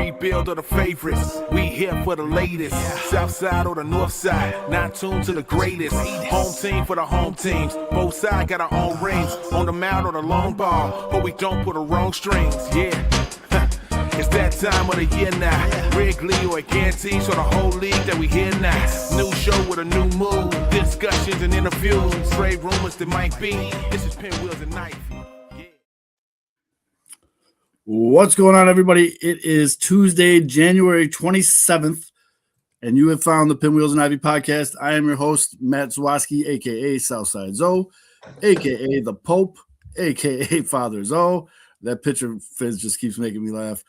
rebuild of the favorites. We here for the latest. South side or the north side, not tuned to the greatest. Home team for the home teams. Both sides got our own rings. On the mound or the long ball, but we don't put the wrong strings. Yeah. It's that time of the year now. Wrigley or Gantes or the whole league that we hear now. New show with a new mood. Discussions and interviews. Trade rumors that might be. This is Pinwheels and Knife. What's going on, everybody? It is Tuesday, January 27th, and you have found the Pinwheels and Ivy podcast. I am your host, Matt Zwoski, a.k.a. Southside Zoe, a.k.a. The Pope, a.k.a. Father Zoe. That picture, Fizz, just keeps making me laugh.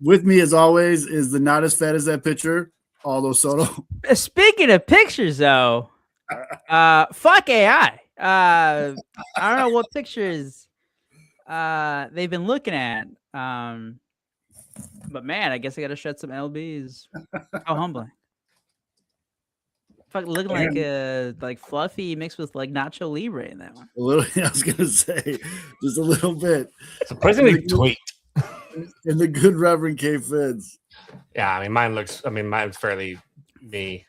With me, as always, is the not as fat as that picture, Aldo Soto. Speaking of pictures, though, fuck AI. I don't know what pictures they've been looking at. But man, I guess I got to shed some LBs. How humbling. Fuck, looking like Fluffy mixed with like Nacho Libre in that one. A little, I was gonna say, just a little bit. Surprisingly tweet. In the good Reverend K Fizz. Yeah, mine's fairly me.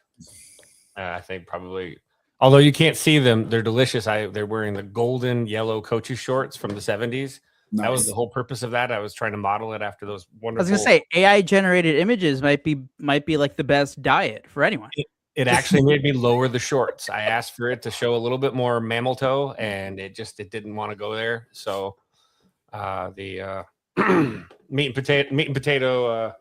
I think probably. Although you can't see them, they're delicious. They're wearing the golden yellow coaches shorts from the 70s. Nice. That was the whole purpose of that. I was trying to model it after those wonderful. I was gonna say AI generated images might be like the best diet for anyone. It actually made me lower the shorts. I asked for it to show a little bit more mammal toe, and it didn't want to go there. So the meat and potato,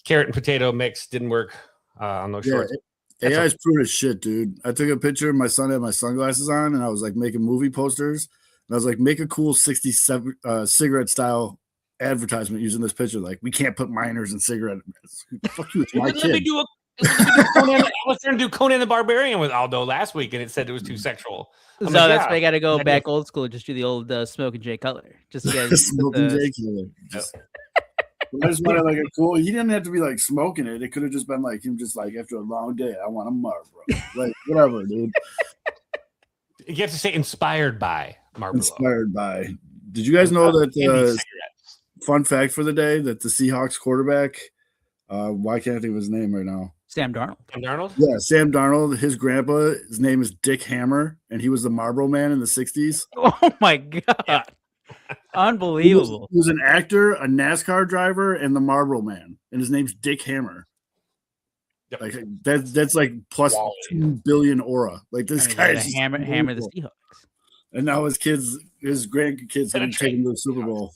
carrot and potato mix didn't work on those shorts. AI is prude as shit, dude. I took a picture. My son had my sunglasses on, and I was like making movie posters. And I was like, make a cool 67 cigarette style advertisement using this picture. Like, we can't put minors in cigarette. Fuck you, it's my kid. I was trying to do Conan the Barbarian with Aldo last week, and it said it was too sexual. So that's why I got to go back old school. Just do the old Smoking Jay Cutler. Just Smoking Jay Cutler. I just wanted like a cool. He didn't have to be like smoking it. It could have just been like him, just like after a long day, I want a Marlboro. Like whatever, dude. You have to say inspired by Marlboro. Inspired by. Did you guys know that? Fun fact for the day that the Seahawks quarterback. Why can't I think of his name right now? Sam Darnold. Sam Darnold? Yeah, Sam Darnold. His grandpa, his name is Dick Hammer, and he was the Marlboro Man in the 60s. Oh, my God. Yeah. Unbelievable. He was an actor, a NASCAR driver, and the Marlboro Man, and his name's Dick Hammer. Yep. Like that's like plus 2 billion aura. Like this guy is hammer the Seahawks. And now his grandkids have taken to the Super Bowl.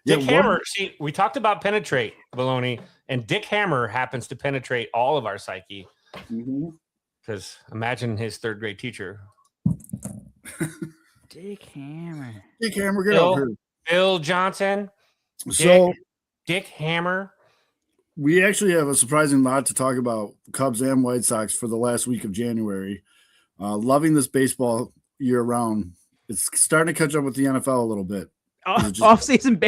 Dick Hammer, see, we talked about penetrate, Baloney, and Dick Hammer happens to penetrate all of our psyche. Because imagine his third grade teacher. Dick Hammer, get over here. Bill Johnson. Dick Hammer. We actually have a surprising lot to talk about Cubs and White Sox for the last week of January. Loving this baseball year round. It's starting to catch up with the NFL a little bit. Off-season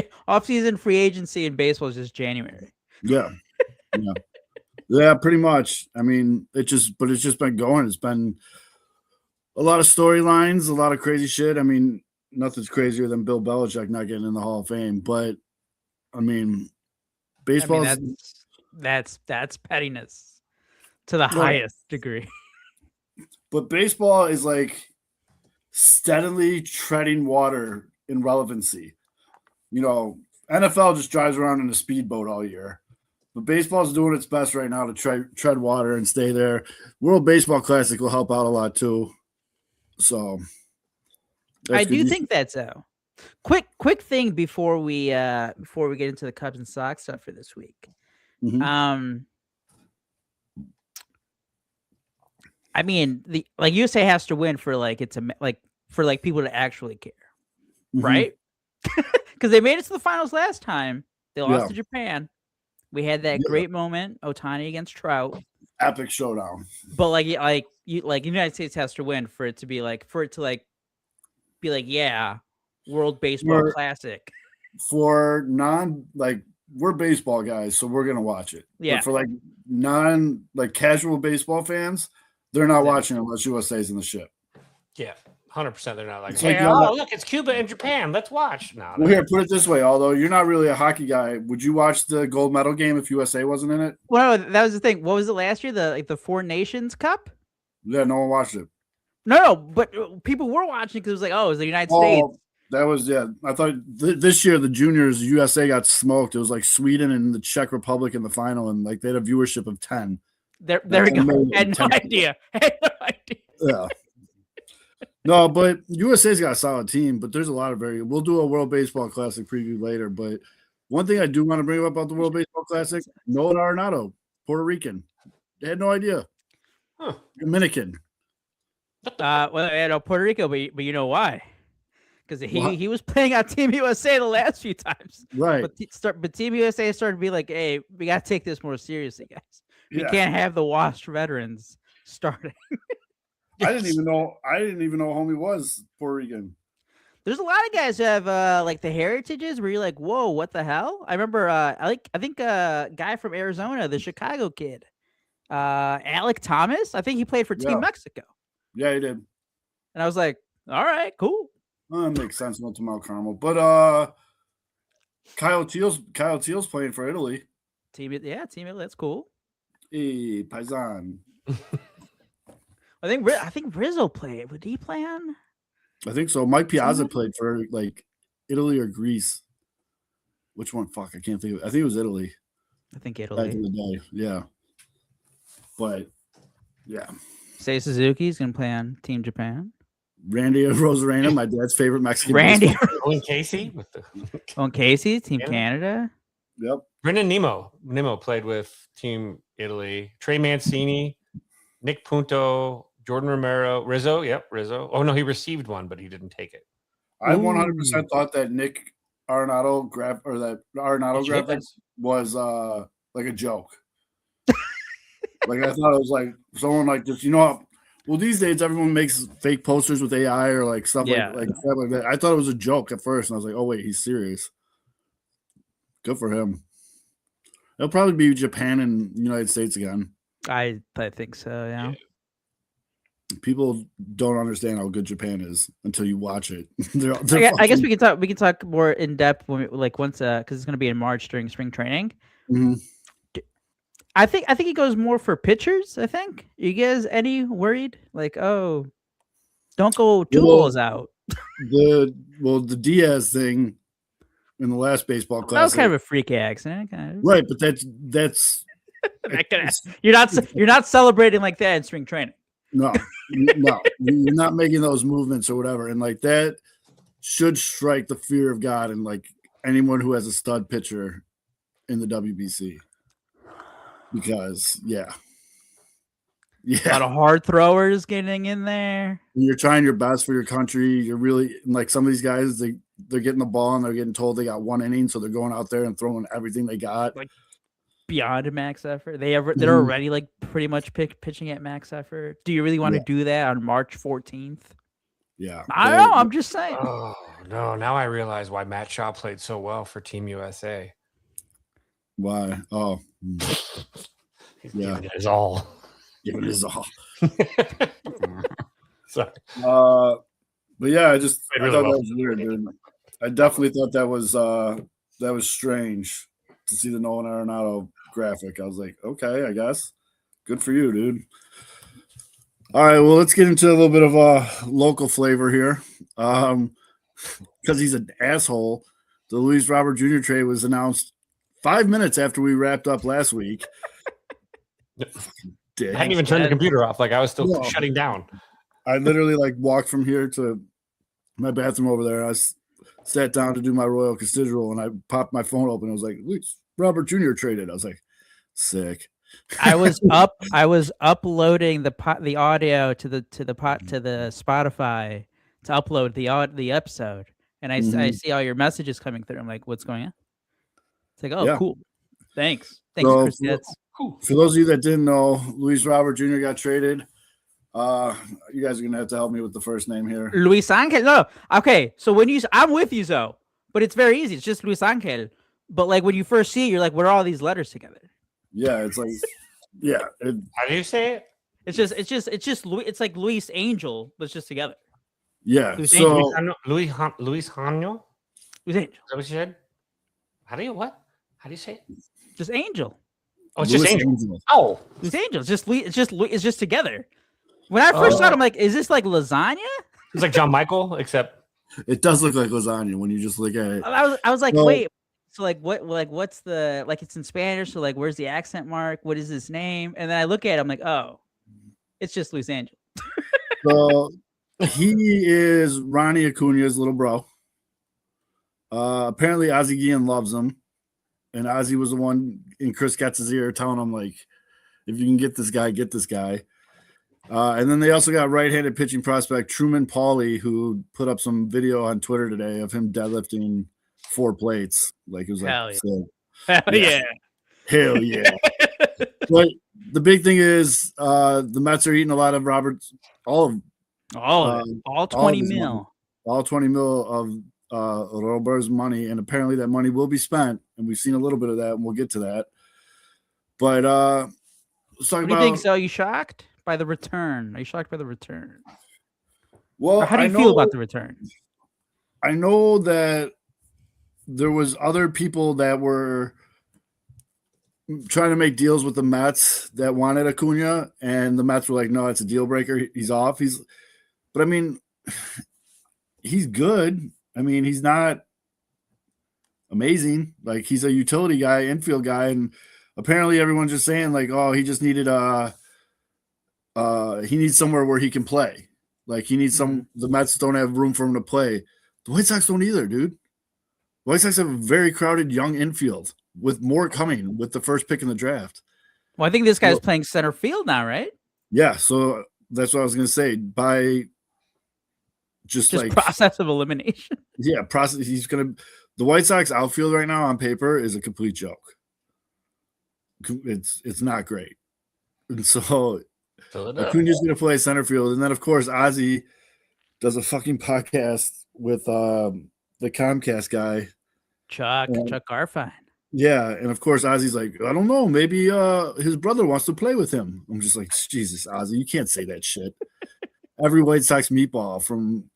free agency in baseball is just January. Yeah. Yeah, pretty much. I mean, it's just been going. It's been a lot of storylines, a lot of crazy shit. I mean, nothing's crazier than Bill Belichick not getting in the Hall of Fame. But I mean, baseball. That's pettiness to the highest degree. But baseball is like steadily treading water in relevancy. You know, NFL just drives around in a speedboat all year. But baseball's doing its best right now to tread water and stay there. World Baseball Classic will help out a lot too. So I do think that's so. Quick thing before we get into the Cubs and Sox stuff for this week. I mean, the USA has to win for like for people to actually care, right? Because they made it to the finals last time. They lost to Japan. We had that great moment, Ohtani against Trout. Epic showdown. But United States has to win for it to be like World Baseball Classic. For we're baseball guys, so we're gonna watch it. Yeah. But for casual baseball fans, they're not watching unless USA's in the ship. Yeah, 100% they're not like, It's hey, like, look, it's Cuba and Japan. Let's watch. No, well, here, put it this way. Although you're not really a hockey guy, would you watch the gold medal game if USA wasn't in it? Well, that was the thing. What was it last year? The Four Nations Cup? Yeah, no one watched it. No, but people were watching because it was like, oh, it was the United States. That was, yeah. I thought this year the juniors USA got smoked. It was like Sweden and the Czech Republic in the final, and like they had a viewership of 10. There we go. I had no idea. Yeah. No, but USA's got a solid team, but there's a lot of we'll do a World Baseball Classic preview later. But one thing I do want to bring up about the World Baseball Classic, Noah Arenado, Puerto Rican. They had no idea. Dominican. Well, Puerto Rico, but you know why? Because he was playing on Team USA the last few times. Right. But Team USA started to be like, hey, we got to take this more seriously, guys. We can't have the washed veterans starting. I didn't even know homie was Puerto Rican. There's a lot of guys who have like the heritages where you're like, whoa, what the hell? I remember I think a guy from Arizona, the Chicago kid, Alec Thomas. I think he played for Team Mexico. Yeah, he did. And I was like, all right, cool. Well, that makes sense. Went to Mount Carmel, but Kyle Teal's playing for Italy. Team Italy. That's cool. Hey, Paisan. I think Rizzo played. Would he play on? I think so. Mike Piazza played for like Italy or Greece. Which one? Fuck, I can't think of it. I think it was Italy. I think Italy. Back in the day, yeah. But yeah. Say Suzuki's gonna play on Team Japan. Randy Rosarena, my dad's favorite Mexican. Randy Owen Casey with Owen Casey, Team Canada. Yep. Brendan Nemo played with Team Italy. Trey Mancini, Nick Punto, Jordan Romero, Rizzo. Yep, Rizzo. Oh no, he received one, but he didn't take it. I 100% thought that Nick Arenado graphic was like a joke. Like I thought it was like someone like this, well, these days everyone makes fake posters with AI or like stuff like that. I thought it was a joke at first, and I was like, oh wait, he's serious. Good for him. It'll probably be Japan and United States again. I think so, yeah. People don't understand how good Japan is until you watch it. I guess we can talk more in depth when once because it's going to be in March during spring training. Mm-hmm. I think it goes more for pitchers. I think. You guys any worried? Like, oh, don't go two balls out. The Diaz thing in the last baseball class. That was kind of a freak accident, right? But that's you're not celebrating like that in spring training. No, you're not making those movements or whatever, and like that should strike the fear of God in like anyone who has a stud pitcher in the WBC. Because a lot of hard throwers getting in there. You're trying your best for your country. You're really like some of these guys. They're getting the ball and they're getting told they got one inning, so they're going out there and throwing everything they got. Like beyond max effort. They're already like pretty much pitching at max effort. Do you really want to do that on March 14th? Yeah, I don't know. I'm just saying. Oh no! Now I realize why Matt Shaw played so well for Team USA. Why? Oh, yeah, it is all. Give it his all. Sorry. But yeah, I thought that was weird, dude. I definitely thought that was strange to see the Nolan Arenado graphic. I was like, okay, I guess. Good for you, dude. All right, well, let's get into a little bit of a local flavor here. Because he's an asshole, the Luis Robert Jr. trade was announced 5 minutes after we wrapped up last week. I hadn't even turned the computer off. Like I was still shutting down. I literally walked from here to my bathroom over there. I sat down to do my Royal Cathedral and I popped my phone open. It was like, Luis Robert Jr. traded. I was like, sick. I was uploading the audio to the Spotify to upload the episode, and I see all your messages coming through. I'm like, what's going on? It's like, oh, cool. Thanks, Chris. Cool. For those of you that didn't know, Luis Robert Jr. got traded. You guys are gonna have to help me with the first name here. Luis Angel. No, okay. So I'm with you, Zoe, but it's very easy. It's just Luis Angel. But like when you first see it, you're like, what are all these letters together? Yeah, it's like, how do you say it? It's like Luis Angel, but it's just together. Yeah. Luis So Luis Hano? Luis Angel. Is that what you said? How do you say it? Just Angel. Oh, it's Luis just Angel. Angel. Oh, Luis Angel. It's just together. When I first saw it, I'm like, is this like lasagna? it's like John Michael, except It does look like lasagna when you just look at it. I was like, Well- wait. So like what's the like it's in Spanish, so like where's the accent mark? What is his name? And then I look at it, I'm like, oh, it's just Luis Angel. So he is Ronnie Acuna's little bro. Apparently Ozzie Guillen loves him. And Ozzie was the one in Chris Getz's ear telling him, like, if you can get this guy, get this guy. And then they also got right-handed pitching prospect Truman Pauly, who put up some video on Twitter today of him deadlifting 4 plates. Like, it was like, Hell yeah. so, Hell yeah. hell yeah. But the big thing is the Mets are eating a lot of Roberts, all 20 mil. All 20 mil of Robert's money, and apparently that money will be spent, and we've seen a little bit of that, and we'll get to that. But let's talk What do about. you think? So are you shocked by the return? Are you shocked by the return? Well, Or how do you feel about the return? I know that there was other people that were trying to make deals with the Mets that wanted Acuna, and the Mets were like, no, it's a deal breaker. He's off. But I mean, he's good. I mean, he's not amazing. Like, he's a utility guy, infield guy, and apparently everyone's just saying like, oh, he just needed he needs somewhere where he can play. Like, he needs the Mets don't have room for him to play. The White Sox don't either, dude. The White Sox have a very crowded young infield with more coming with the first pick in the draft. Well, I think this guy's playing center field now, right? Yeah, so that's what I was going to say. By just like process of elimination. Yeah, process. The White Sox outfield right now on paper is a complete joke. It's not great. And so Acuna's going to play center field. And then, of course, Ozzie does a fucking podcast with the Comcast guy. Chuck Garfien. Yeah, and of course, Ozzie's like, I don't know, maybe his brother wants to play with him. I'm just like, Jesus, Ozzie, you can't say that shit. Every White Sox meatball from,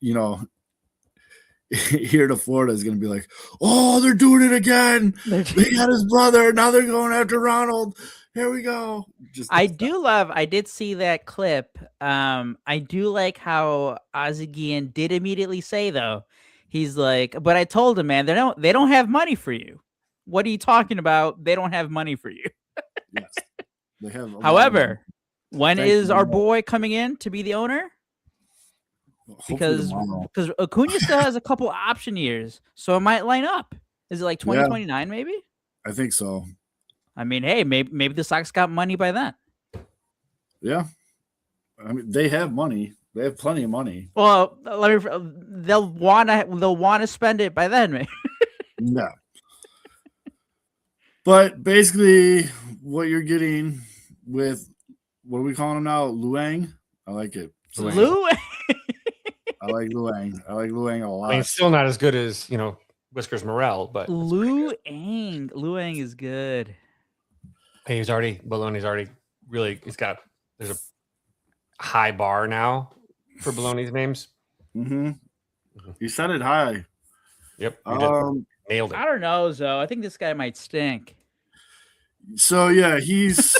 here to Florida is going to be like, oh, they're doing it again. They got his brother. Now they're going after Ronald. Here we go. I did see that clip. I do like how Ozzie Guillen did immediately say, though, he's like, but I told him, man, they don't have money for you. What are you talking about? They don't have money for you. Yes. They have. However, when is our boy coming in to be the owner? Because Acuna still has a couple option years, so it might line up. Is it like 2029 maybe? I think so. I mean, hey, maybe the Sox got money by then. Yeah, I mean, they have money. They have plenty of money. Well, they'll want to spend it by then, maybe. No. But basically, what you're getting with what are we calling him now? Luang? I like it. Luang. I like Luang. I like Luang a lot. I mean, it's still not as good as Whiskers Morel, but Luang is good. Hey, Baloney's already really. There's a high bar now for Baloney's names. Mm-hmm. You set it high. Yep. Nailed it. I don't know, Zoe. I think this guy might stink. So yeah, he's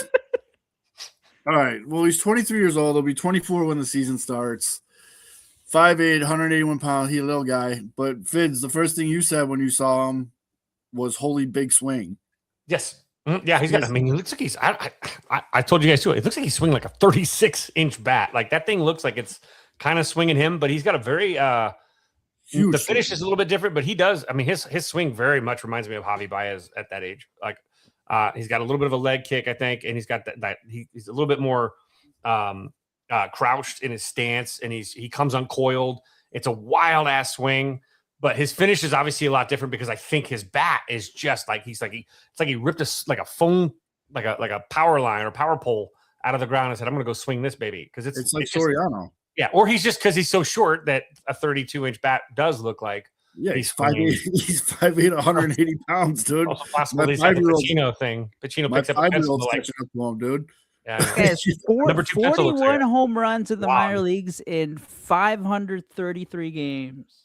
all right. Well, he's 23 years old. He'll be 24 when the season starts. 5'8", 181 pounds. He's a little guy. But Fids, the first thing you said when you saw him was "holy big swing." Yes. Yeah, he's got. I mean, he looks like he's. I told you guys too. It looks like he's swinging like a 36-inch bat. Like that thing looks like it's kind of swinging him, but he's got a very. Huge the finish is a little bit different, but he does. I mean, his swing very much reminds me of Javi Baez at that age. Like, he's got a little bit of a leg kick, I think, and he's got that he's a little bit more crouched in his stance, and he comes uncoiled. It's a wild ass swing, but his finish is obviously a lot different because I think his bat is just like it's like he ripped a phone like a power line or power pole out of the ground and said, "I'm going to go swing this baby," because it's like Soriano. Yeah, or he's just because he's so short that a 32-inch bat does look like. Yeah, he's 5'8", 180 pounds, dude. Also possible he's like the Pacino thing. Pacino picks up a pencil catching up to him, dude. Yeah, I know. He has Number 2 pencil looks like 41 a home runs in the wad. minor leagues in 533 games.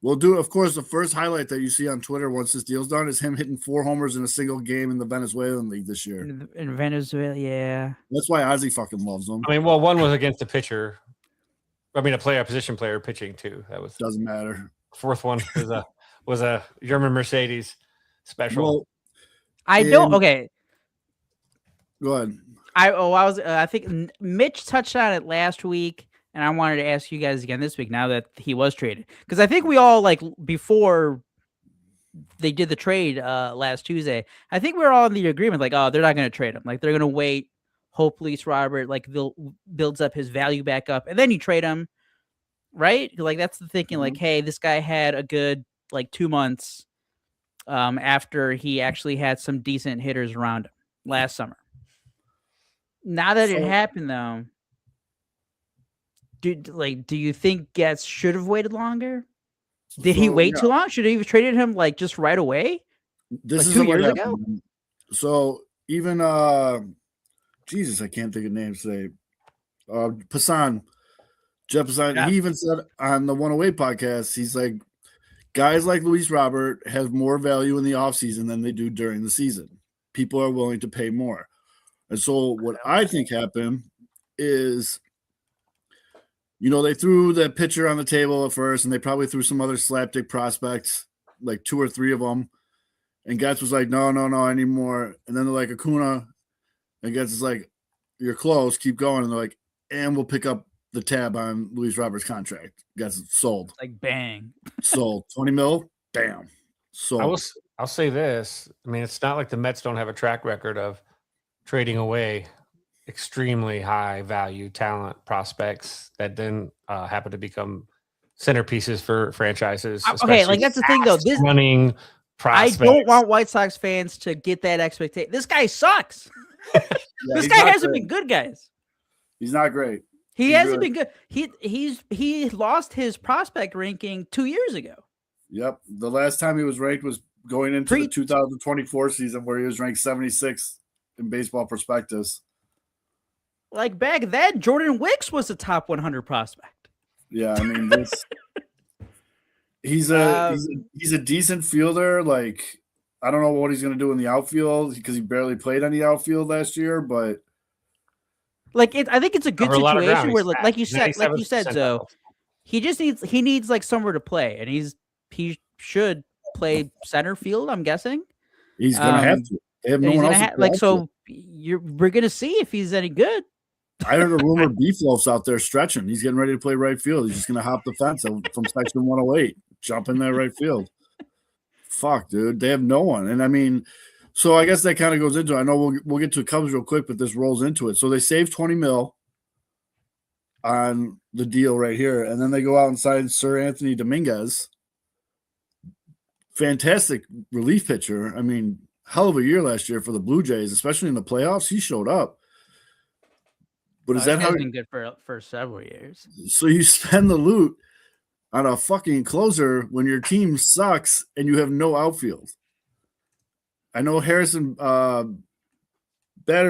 We'll do, of course, the first highlight that you see on Twitter once this deal's done is him hitting 4 homers in a single game in the Venezuelan League this year. In Venezuela, yeah. That's why Ozzy fucking loves him. I mean, well, one was against a pitcher. I mean, a position player pitching too. That was Doesn't matter. Fourth one was a German Mercedes special. Well, I don't. Okay, go ahead. I think Mitch touched on it last week, and I wanted to ask you guys again this week. Now that he was traded, because I think we all like before they did the trade last Tuesday. I think we were all in the agreement, like, oh, they're not going to trade him. Like they're going to wait. Hope Luis Robert builds up his value back up, and then you trade him, right? Like that's the thinking. Like, hey, this guy had a good like 2 months after he actually had some decent hitters around him last summer. Now that it happened, though, do you think Getz should have waited longer? Did he wait too long? Should he have traded him like just right away? This like is 2 years ago. So even Jesus, I can't think of names today. Passan, Jeff Passan, he even said on the 108 podcast, he's like, guys like Luis Robert have more value in the offseason than they do during the season. People are willing to pay more. And so what I think happened is, they threw the pitcher on the table at first, and they probably threw some other slapdick prospects, like 2 or 3 of them. And Getz was like, no, I need more. And then they're like, Acuna. And Getz is like, you're close, keep going. And they're like, and we'll pick up the tab on Luis Robert's contract. Getz sold. Like bang. Sold. 20 mil, bam. Sold. I'll say this. I mean, it's not like the Mets don't have a track record of trading away extremely high value talent prospects that then happen to become centerpieces for franchises. Okay, like that's the thing though. This running prospects. I don't want White Sox fans to get that expectation. This guy sucks. This guy hasn't been good, guys. He's not great. He hasn't been good. He lost his prospect ranking 2 years ago. Yep. The last time he was ranked was going into the 2024 season where he was ranked 76 in Baseball Prospectus. Like back then, Jordan Wicks was a top 100 prospect. Yeah, I mean, he's a decent fielder. Like, I don't know what he's going to do in the outfield because he barely played on the outfield last year, but like I think it's a good situation where, like you said, Zoe, he needs like somewhere to play, and he should play center field. I'm guessing he's going to have to. They have no one else. We're going to see if he's any good. I heard a rumor Beefloaf's out there stretching. He's getting ready to play right field. He's just going to hop the fence from section 108, jump in there right field. Fuck, dude. They have no one. And I mean, so I guess that kind of goes into it. I know we'll get to Cubs real quick, but this rolls into it. So they save 20 mil on the deal right here. And then they go out and sign Sir Anthony Dominguez. Fantastic relief pitcher. I mean, hell of a year last year for the Blue Jays, especially in the playoffs. He showed up. But is that how been good for several years? So you spend the loot on a fucking closer when your team sucks and you have no outfield. I know Harrison Bader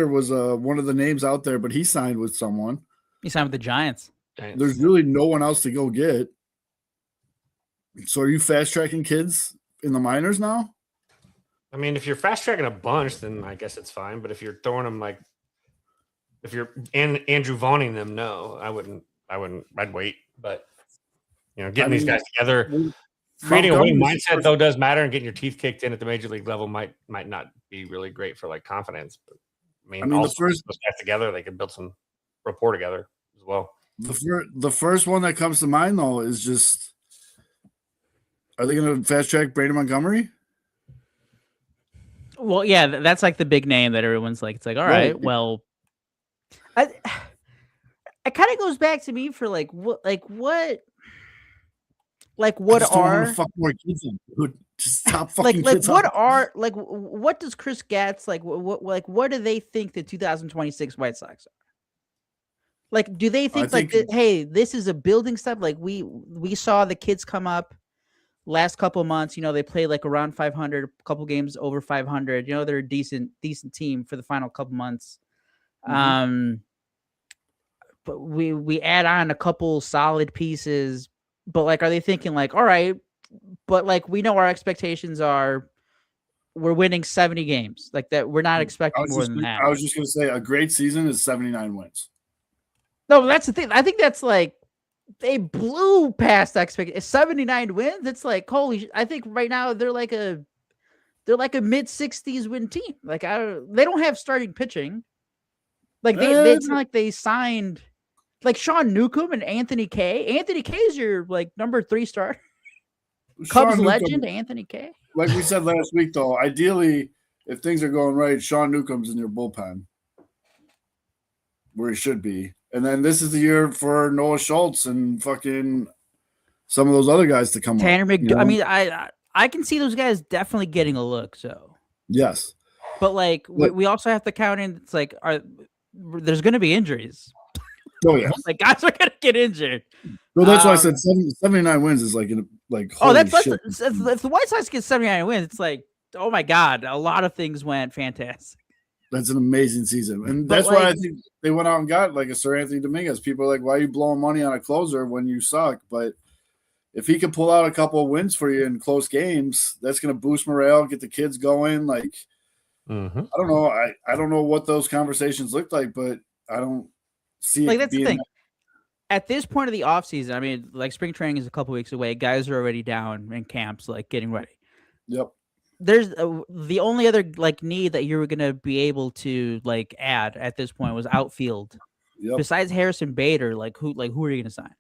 was one of the names out there, but he signed with someone. He signed with the Giants. There's really no one else to go get. So are you fast tracking kids in the minors now? I mean, if you're fast tracking a bunch, then I guess it's fine. But if you're throwing them if you're Andrew Vaughning them, no, I wouldn't. I'd wait. But getting these guys together, creating a winning mindset though does matter, and getting your teeth kicked in at the major league level might not be really great for like confidence. But I mean also, those guys together, they can build some rapport together as well. The first one that comes to mind though is just, are they going to fast track Brady Montgomery? Well, yeah, that's like the big name that everyone's like. It's like, all right, well. It kind of goes back to me for what are fuck more kids in, just stop fucking kids what does Chris Gatz what do they think the 2026 White Sox are? Like, do they think hey, this is a building step? Like we saw the kids come up last couple of months, they play like around 500, a couple games over 500. They're a decent team for the final couple months. But we add on a couple solid pieces, but like, are they thinking like, all right, but like we know our expectations are we're winning 70 games, like that. We're not expecting more than that. I was just gonna say a great season is 79 wins. No, that's the thing. I think that's like they blew past expectations. 79 wins. It's like holy. I think right now they're like a mid-60s win team. Like they don't have starting pitching. Like it's not like they signed like Sean Newcomb and Anthony Kay. Anthony Kay is your like number 3 starter. Cubs legend Anthony Kay. Like we said last week, though, ideally, if things are going right, Sean Newcomb's in your bullpen where he should be. And then this is the year for Noah Schultz and fucking some of those other guys to come Tanner up. McDonough. I mean, I can see those guys definitely getting a look. So yes, but like we also have to count in. It's like there's going to be injuries. Oh yeah, like guys are going to get injured. Well, that's why I said 79 wins is like shit. If the White Sox get 79 wins, it's like, oh my god, a lot of things went fantastic. That's an amazing season, and that's why I think they went out and got like a Sir Anthony Dominguez. People are like, why are you blowing money on a closer when you suck? But if he can pull out a couple of wins for you in close games, that's going to boost morale, get the kids going. Like, I don't know, I don't know what those conversations look like, but I don't see like it that's being the thing. At this point of the offseason, I mean, like spring training is a couple weeks away. Guys are already down in camps, like getting ready. Yep. There's the only other like need that you were gonna be able to like add at this point was outfield. Yep. Besides Harrison Bader, like who are you gonna sign?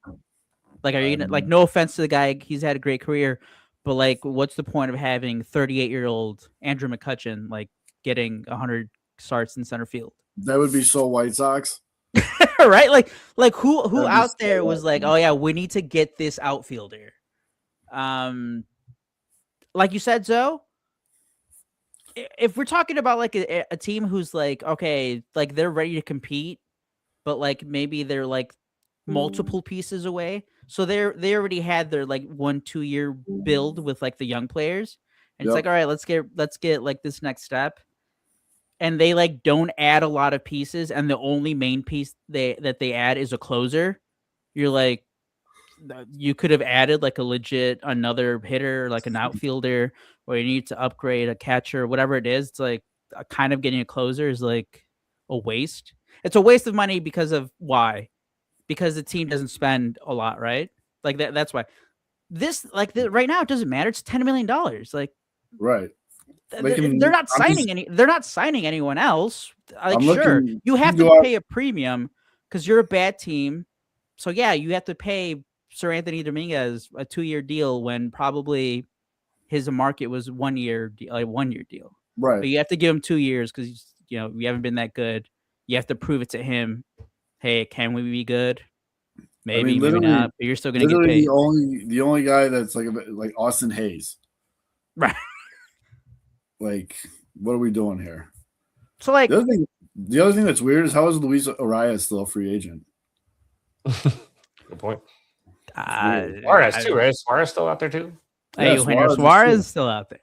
Like, are you gonna like? No offense to the guy, he's had a great career, but like, what's the point of having 38-year-old Andrew McCutchen like getting 100 starts in center field? That would be so White Sox. Right? Like who out there was like, oh yeah, we need to get this outfielder. Like you said, Zoe, if we're talking about like a team who's like, okay, like they're ready to compete, but like maybe they're like multiple pieces away. So they already had their like 1-2 year build with like the young players. And it's like, all right, let's get like this next step. And they like don't add a lot of pieces, and the only main piece that they add is a closer. You're like, you could have added like a legit another hitter, like an outfielder, or you need to upgrade a catcher, whatever it is. It's like kind of getting a closer is like a waste. It's a waste of money because of why? Because the team doesn't spend a lot, right? Like that's why. This right now it doesn't matter. It's $10 million. Like right. They're not signing anyone else. Like sure, you have to pay a premium because you're a bad team. So yeah, you have to pay Sir Anthony Dominguez a 2-year deal when probably his market was 1 year deal. Right. But you have to give him 2 years because you haven't been that good. You have to prove it to him. Hey, can we be good? Maybe, maybe not. But you're still going to get paid. The only guy that's like Austin Hayes. Right. Like, what are we doing here? So, like, the other thing that's weird is how is Luis Arias still a free agent? Good point. Suarez too, right? Suarez still out there too. Hey, Suarez is still out there.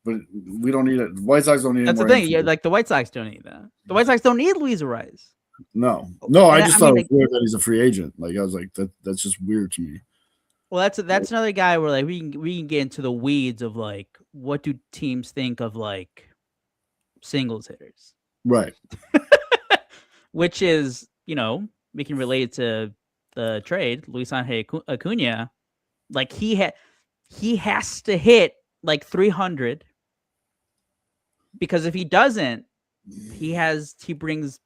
But we don't need it. White Sox don't need. That's the thing. Yeah, like the White Sox don't need that. The White Sox don't need Luis Arias. No. I just thought it was weird that he's a free agent. Like I was like, that's just weird to me. Well, that's another guy where like we can get into the weeds of like what do teams think of like singles hitters, right? Which is we can relate it to the trade Luis Angel Acuna. Like he has to hit like 300 because if he doesn't, he brings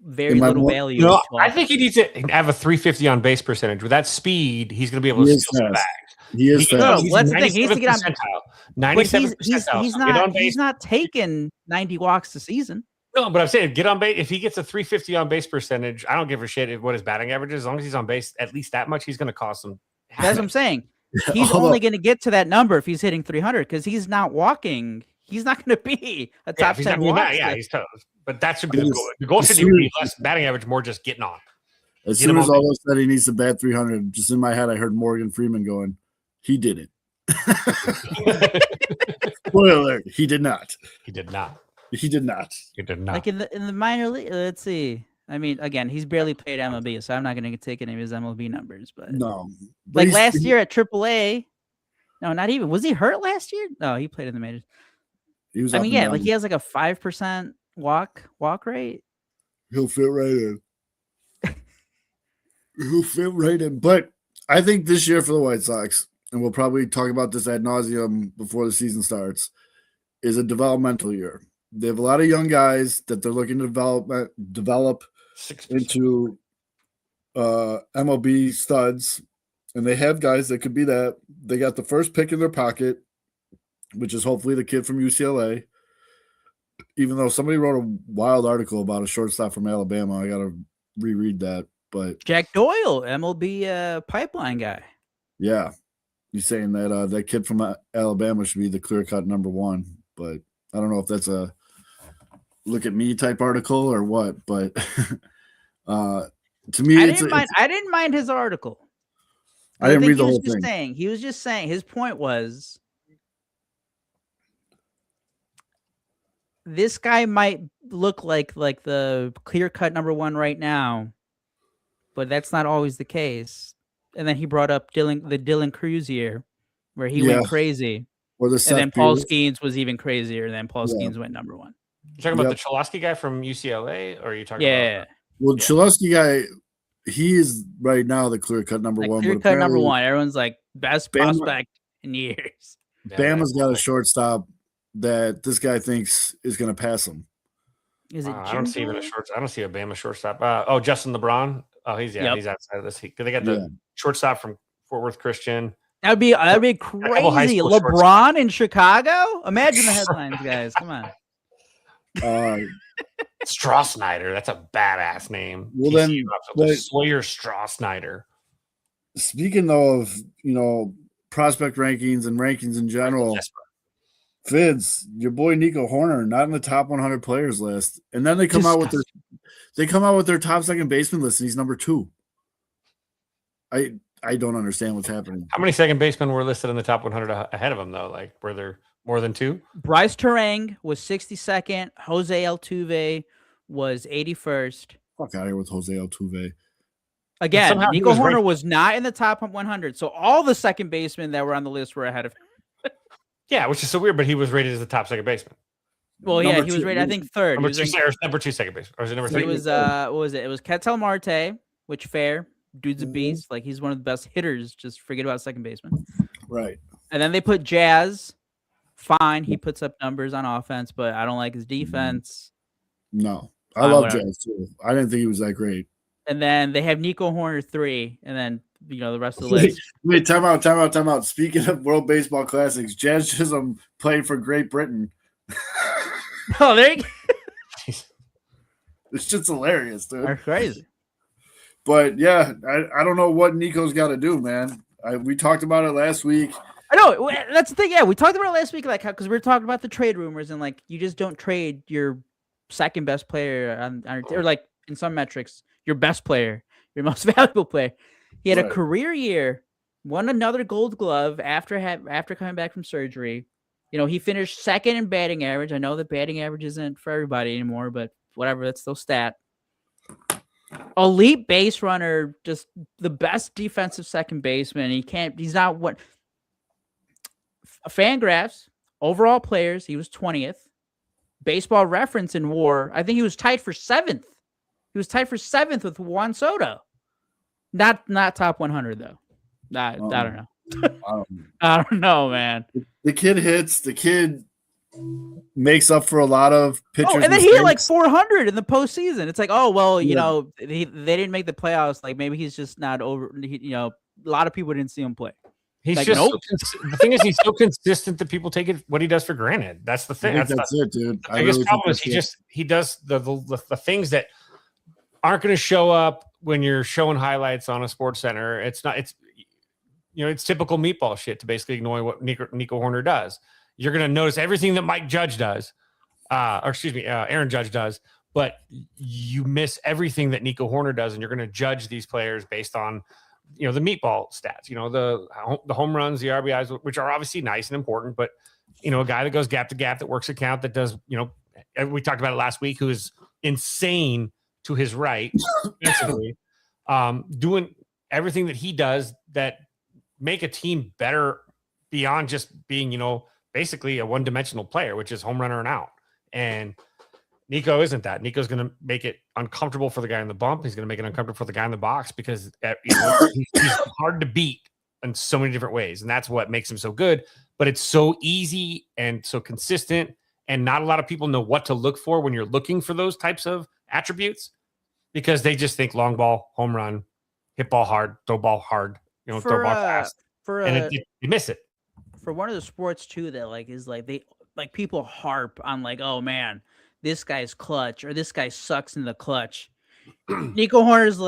very little value. I think he needs to have a 350 on base percentage. With that speed, he's going to be able to steal some bags. He is fast. No, that's the thing. He needs to get on 97 percentile. He's not taking 90 walks a season. No, but I'm saying get on base. If he gets a 350 on base percentage, I don't give a shit what his batting average is. As long as he's on base at least that much, he's going to cost some. That's what I'm saying. He's only going to get to that number if he's hitting 300 because he's not walking. He's not going to be a top 10 walk. Yeah, he's tough. But that should be the goal. The goal should be less batting average, more just getting on. As soon as all of a sudden he needs to bat 300, just in my head, I heard Morgan Freeman going, he didn't. Spoiler alert, he did not. He did not. He did not. He did not. Like in the minor league. Let's see. I mean, again, he's barely played MLB, so I'm not going to take any of his MLB numbers. But No. like last year at AAA, no, not even. Was he hurt last year? No, he played in the majors. He was. I mean, yeah, like he has like a 5% walk rate. He'll fit right in. He'll fit right in. But I think this year for the White Sox, and we'll probably talk about this ad nauseum before the season starts, is a developmental year. They have a lot of young guys that they're looking to develop 6%. into MLB studs, and they have guys that could be that. They got the first pick in their pocket, which is hopefully the kid from UCLA. Even though somebody wrote a wild article about a shortstop from Alabama, I got to reread that. But Jack Doyle, MLB pipeline guy. Yeah, you're saying that that kid from Alabama should be the clear-cut number one, but I don't know if that's a look at me type article or what. But to me, I didn't mind his article. I didn't read the whole thing. He was just saying his point was this guy might look like the clear-cut number one right now, but that's not always the case. And then he brought up the Dylan Cruz year, where he went crazy. Or the and then Paul Skeens was even crazier. And then Paul Skeens went number one. You talking about the Cholowski guy from UCLA, or are you talking about? Well, Cholowski guy, he is right now the clear-cut number one. Clear-cut number one. Everyone's like best prospect in years. Bama's got a shortstop that this guy thinks is going to pass him. Is it? I don't see even a shortstop. I don't see a Bama shortstop. Justin LeBron. Oh, he's outside of this. They got the shortstop from Fort Worth Christian. That'd be crazy. LeBron in Chicago. Imagine the headlines, guys. Come on. Straw-Snyder. That's a badass name. Well, then Sawyer Straw-Snyder. Speaking of prospect rankings and rankings in general, Fids, your boy Nico Hoerner, not in the top 100 players list, and then they come out with their top second baseman list, and he's number 2. I don't understand what's happening. How many second basemen were listed in the top 100 ahead of him, though? Like, were there more than 2? Bryce Terang was 62nd. Jose Altuve was 81st. Fuck out of here with Jose Altuve. Again, Nico Hoerner was not in the top 100, so all the second basemen that were on the list were ahead of him. Yeah, which is so weird, but he was rated as the top second baseman. Well, he was rated, I think, third. Number 2 second baseman. Or was it number 3? It was, what was it? It was Ketel Marte, which fair. Dude's a beast. Like, he's one of the best hitters. Just forget about second baseman. Right. And then they put Jazz. Fine. He puts up numbers on offense, but I don't like his defense. No. I love Jazz, too. I didn't think he was that great. And then they have Nico Hoerner 3, and then, the rest of the list. Wait, time out. Speaking of World Baseball Classics, Jazz Chisholm played for Great Britain. Oh, there you go. It's just hilarious, dude. That's crazy. But yeah, I don't know what Nico's got to do, man. We talked about it last week. I know that's the thing. Yeah, we talked about it last week, like because we were talking about the trade rumors and like you just don't trade your second best player or like in some metrics your best player, your most valuable player. He had a career year, won another Gold Glove after coming back from surgery. He finished second in batting average. I know that batting average isn't for everybody anymore, but whatever, that's still stat. Elite base runner, just the best defensive second baseman. He's not what Fangraphs overall players. He was 20th. Baseball Reference in WAR. I think he was tied for 7th. He was tied for 7th with Juan Soto. Not top 100 though. I don't know. I don't know, man. The kid hits. The kid makes up for a lot of pitchers. And then he hit like 400 in the postseason. It's like, oh well, they didn't make the playoffs. Like maybe he's just not over. A lot of people didn't see him play. He's like, just the thing is he's so consistent that people take what he does for granted. That's the thing. That's it, dude. I guess the problem is he does the things that aren't going to show up when you're showing highlights on a Sports Center. It's typical meatball shit to basically ignore what Nico Hoerner does. You're going to notice everything that Mike Judge does, Aaron Judge does, but you miss everything that Nico Hoerner does, and you're going to judge these players based on, the meatball stats, the home runs, the RBIs, which are obviously nice and important, but, a guy that goes gap to gap, that works a count, that does, we talked about it last week, who is insane to his right, defensively, doing everything that he does that make a team better beyond just being, basically a one-dimensional player, which is home runner and out. And Nico isn't that. Nico's going to make it uncomfortable for the guy in the bump. He's going to make it uncomfortable for the guy in the box because he's hard to beat in so many different ways. And that's what makes him so good. But it's so easy and so consistent. And not a lot of people know what to look for when you're looking for those types of attributes because they just think long ball, home run, hit ball hard, throw ball hard, throw ball fast. You miss it. For one of the sports too that is they people harp on oh man, this guy's clutch or this guy sucks in the clutch. Nico Hoerner is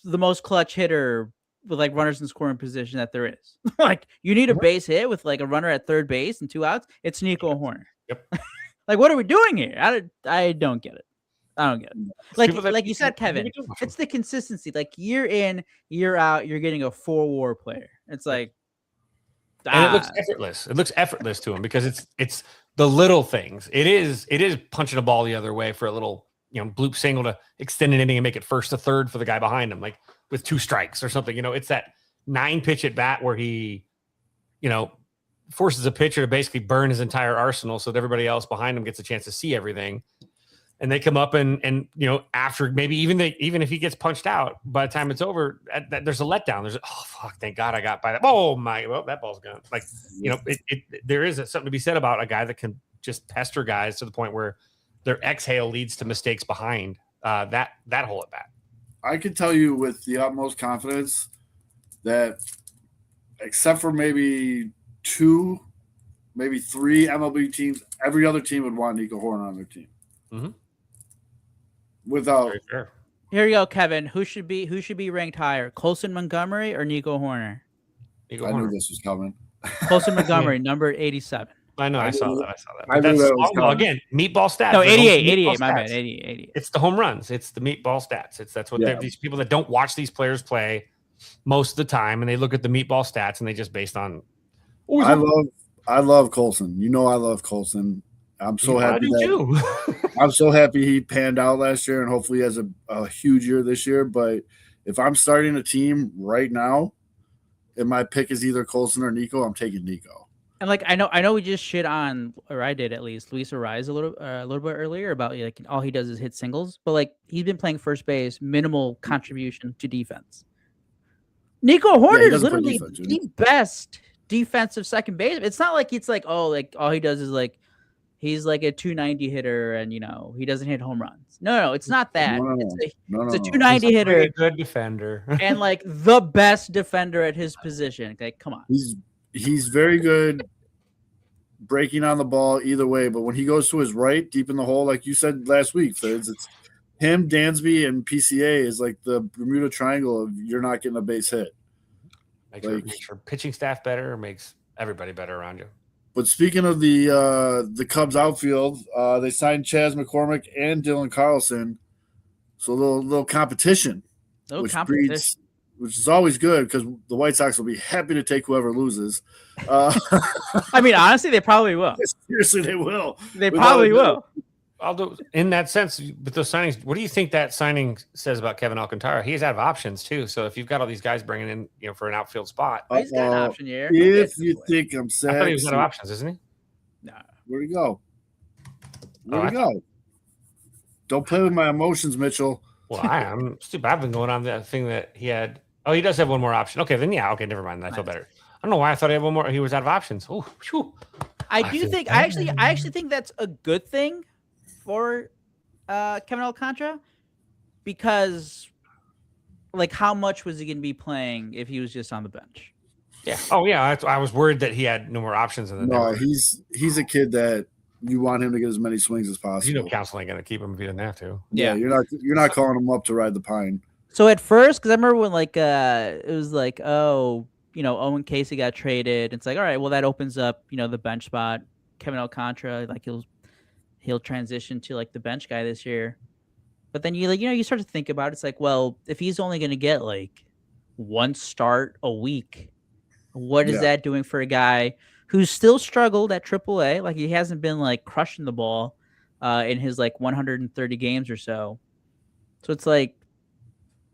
the most clutch hitter with runners in scoring position that there is. You need a base hit with a runner at third base and 2 outs. It's Nico Hoerner. Yep. What are we doing here? I don't get it. I don't get it. Like you said, Kevin, it's the consistency. Year in, year out, you're getting a 4-WAR player. It's and it looks effortless. It looks effortless to him because it's the little things. It is punching a ball the other way for a little bloop single to extend an inning and make it first to third for the guy behind him, with 2 strikes or something. It's that 9-pitch at bat where he, forces a pitcher to basically burn his entire arsenal so that everybody else behind him gets a chance to see everything. And they come up and after maybe even if he gets punched out, by the time it's over, there's a letdown. There's thank God I got by that. Oh my, well, that ball's gone. There is something to be said about a guy that can just pester guys to the point where their exhale leads to mistakes behind that hole at bat. I can tell you with the utmost confidence that except for maybe 2, maybe 3 MLB teams, every other team would want Nico Hoerner on their team. Mm-hmm. Without here you go, Kevin. Who should be ranked higher, Colson Montgomery or Nico Hoerner? I knew this was coming. Colson Montgomery, number 87. I know. I saw that. But that's again, meatball stats. No, 88. My bad. 88. It's the home runs. It's the meatball stats. That's what these people that don't watch these players play most of the time, and they look at the meatball stats and they just based on. I love Colson. I love Colson. I'm so happy. I'm so happy he panned out last year, and hopefully he has a huge year this year. But if I'm starting a team right now, and my pick is either Colson or Nico, I'm taking Nico. And I know we just shit on, or I did at least, Luis Ariz a little bit earlier about all he does is hit singles, but he's been playing first base, minimal contribution to defense. Nico Hoerner is literally the best defensive second base. It's not all he does is he's a 290 hitter and he doesn't hit home runs. No, it's not that. It's a 290 hitter, a good defender, and the best defender at his position. Come on, he's very good breaking on the ball either way. But when he goes to his right, deep in the hole, like you said last week, Fitz, it's him, Dansby, and PCA is the Bermuda Triangle of you're not getting a base hit. Makes your pitching staff better, makes everybody better around you. But speaking of the Cubs outfield, they signed Chas McCormick and Dylan Carlson, so a little competition, which is always good because the White Sox will be happy to take whoever loses. I mean, honestly, they probably will. Seriously, they will. They probably will. Although, in that sense, with those signings, what do you think that signing says about Kevin Alcantara? He's out of options too. So if you've got all these guys bringing in, for an outfield spot, he's got an option here. If you think I'm sad, I thought he was out of options, isn't he? No. Where'd he go? Where'd he go? Don't play with my emotions, Mitchell. Well, I'm stupid. I've been going on that thing that he had. Oh, he does have one more option. Okay, then okay, never mind. I feel better. I don't know why I thought he had one more. He was out of options. Oh, I actually think that's a good thing for Kevin Alcantara, because how much was he going to be playing if he was just on the bench? Yeah. Oh yeah. I was worried that he had no more options. No, he's a kid that you want him to get as many swings as possible. Counsel ain't going to keep him if he doesn't have to. Yeah, you're not calling him up to ride the pine. So at first, because I remember when it was Owen Casey got traded. It's all right, well that opens up the bench spot. Kevin Alcantara, he'll transition to the bench guy this year. But then you start to think about it. It's well, if he's only going to get one start a week, what is that doing for a guy who's still struggled at AAA? He hasn't been crushing the ball. in his like 130 games or so. So it's like,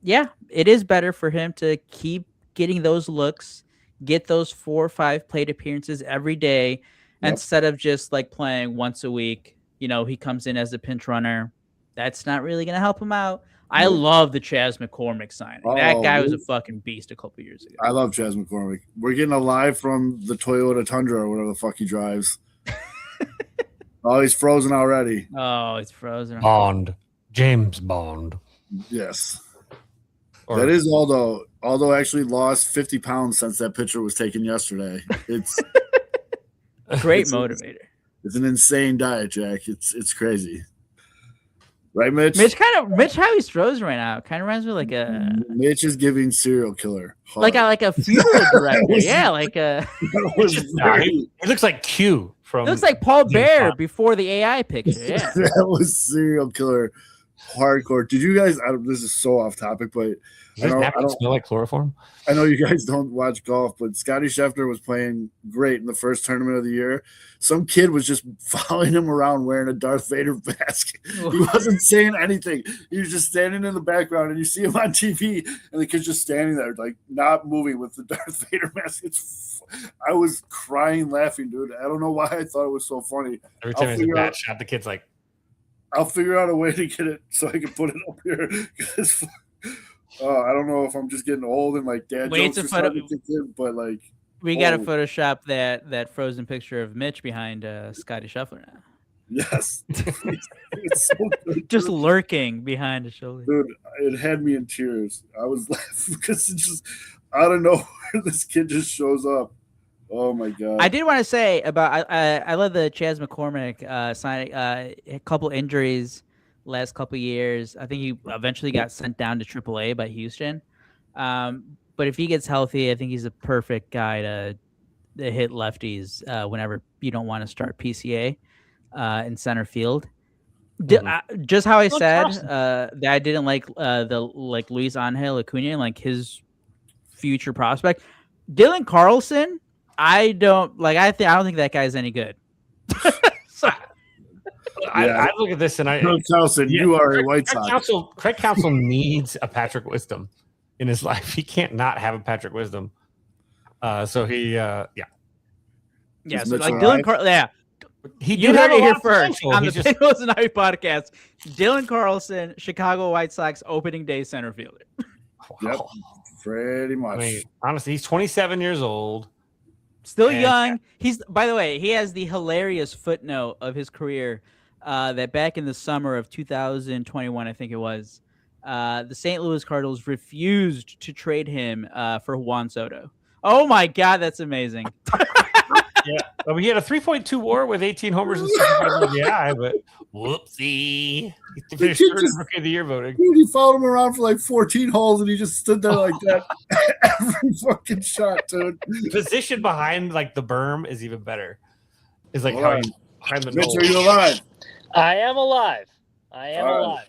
yeah, it is better for him to keep getting those looks, get those 4 or 5 plate appearances every day, instead of just like playing once a week. He comes in as a pinch runner. That's not really going to help him out. I love the Chas McCormick signing. That guy was a fucking beast a couple years ago. I love Chas McCormick. We're getting a live from the Toyota Tundra or whatever the fuck he drives. Oh, he's frozen already. Oh, it's frozen. Bond. James Bond. Yes. That is Aldo actually lost 50 pounds since that picture was taken yesterday. It's great motivator. It's an insane diet, Jack. It's crazy. Right, Mitch? Mitch, how he throws right now kind of reminds me like a. Mitch is giving serial killer. Hard. Like a funeral director. Yeah, like a. He looks like Q from. It looks like Paul Bear before the AI picture. Yeah, that was serial killer, hardcore. Did you guys? this is so off topic, but I don't smell like chloroform. I know you guys don't watch golf, but Scotty Scheffler was playing great in the first tournament of the year. Some kid was just following him around wearing a Darth Vader mask. He wasn't saying anything. He was just standing in the background, and you see him on TV, and the kid's just standing there, like not moving with the Darth Vader mask. I was crying, laughing, dude. I don't know why I thought it was so funny. Every time there's a bad shot, the kid's like, I'll figure out a way to get it so I can put it up here. I don't know if I'm just getting old and like dad jokes or something, but like we got to Photoshop that frozen picture of Mitch behind Scotty Scheffler now. Yes, it's so good, just lurking behind his shoulder. Dude, it had me in tears. I was laughing because it's just out of nowhere this kid just shows up. Oh my god! I did want to say about I love the Chas McCormick signing. A couple injuries last couple years. I think he eventually got sent down to AAA by Houston. But if he gets healthy, I think he's a perfect guy to hit lefties whenever you don't want to start PCA in center field. Just how I said that I didn't like Luis Angel Acuna, like his future prospect. Dylan Carlson, I don't think that guy's any good. So, I look at this and Carlson, you are a White Sox. Craig Counsell needs a Patrick Wisdom in his life. He can't not have a Patrick Wisdom. So he, So like Dylan Carlson, you heard it here first on the Pinwheels and Ivy podcast. Dylan Carlson, Chicago White Sox opening day center fielder. Wow. Yep, pretty much. I mean, honestly, he's 27 years old. Still young. By the way, he has the hilarious footnote of his career that back in the summer of 2021, I think it was, the St. Louis Cardinals refused to trade him for Juan Soto. Oh my God, that's amazing. Yeah, I mean, he had a 3.2 WAR with 18 homers and 75 RBI, but whoopsie, he finished third in Rookie of the Year voting. Dude, he followed him around for like 14 holes, and he just stood there like that every fucking shot, dude. Position behind like the berm is even better. Is like how he's behind the Mitch, are you alive? I am alive. Alive.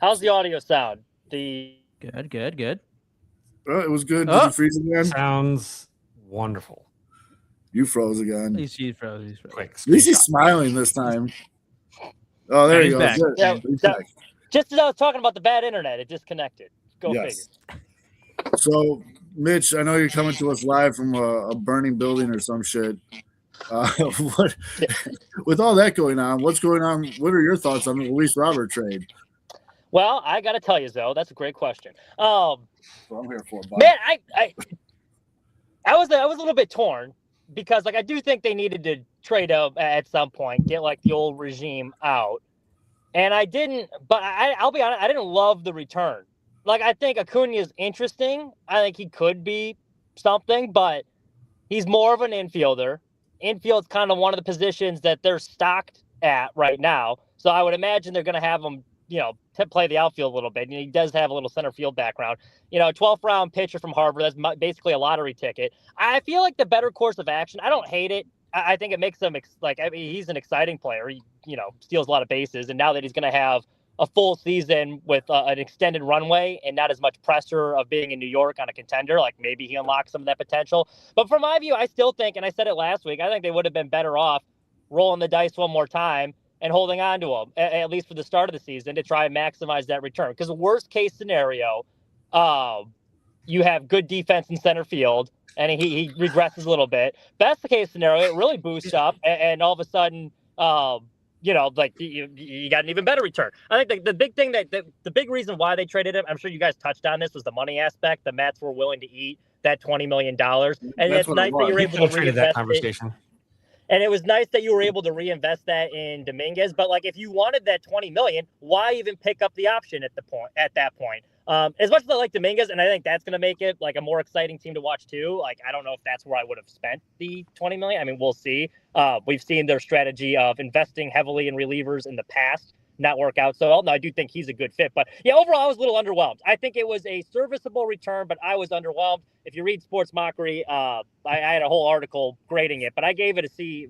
How's the audio sound? Good. It was good. Did you freeze again? Sounds wonderful. You froze again. He froze. Quick, at least he's smiling this time. Oh, there you go. Yeah, just as I was talking about the bad internet, it disconnected. Go figure. So, Mitch, I know you're coming to us live from a burning building or some shit. With all that going on, what's going on? What are your thoughts on the Luis Robert trade? Well, I got to tell you, Zoe, that's a great question. I'm here for it, man, I was a little bit torn because, like, I do think they needed to trade up at some point, get like the old regime out, and I didn't. But I'll be honest, I didn't love the return. Like, I think Acuna is interesting. I think he could be something, but he's more of an infielder. Infield's kind of one of the positions that they're stocked at right now. So I would imagine they're going to have him, to play the outfield a little bit. And he does have a little center field background. 12th round pitcher from Harvard. That's basically a lottery ticket. I feel like the better course of action. I don't hate it. I think it makes him he's an exciting player. He, steals a lot of bases. And now that he's going to have a full season with an extended runway and not as much pressure of being in New York on a contender, like maybe he unlocks some of that potential. But from my view, I still think, and I said it last week, I think they would have been better off rolling the dice one more time and holding on to him, at least for the start of the season, to try and maximize that return. Because the worst case scenario, you have good defense in center field, and he regresses a little bit. Best case scenario, it really boosts up, and all of a sudden, like you got an even better return. I think the big thing the big reason why they traded him, I'm sure you guys touched on this, was the money aspect. The Mets were willing to eat that $20 million, and it's nice that you were able to reinvest that conversation. And it was nice that you were able to reinvest that in Dominguez. But like, if you wanted that $20 million, why even pick up the option at that point? As much as I like Dominguez, and I think that's going to make it like a more exciting team to watch too. Like, I don't know if that's where I would have spent the $20 million. I mean, we'll see. We've seen their strategy of investing heavily in relievers in the past not work out so well. No, I do think he's a good fit. But yeah, overall, I was a little underwhelmed. I think it was a serviceable return, but I was underwhelmed. If you read Sports Mockery, I had a whole article grading it, but I gave it a C.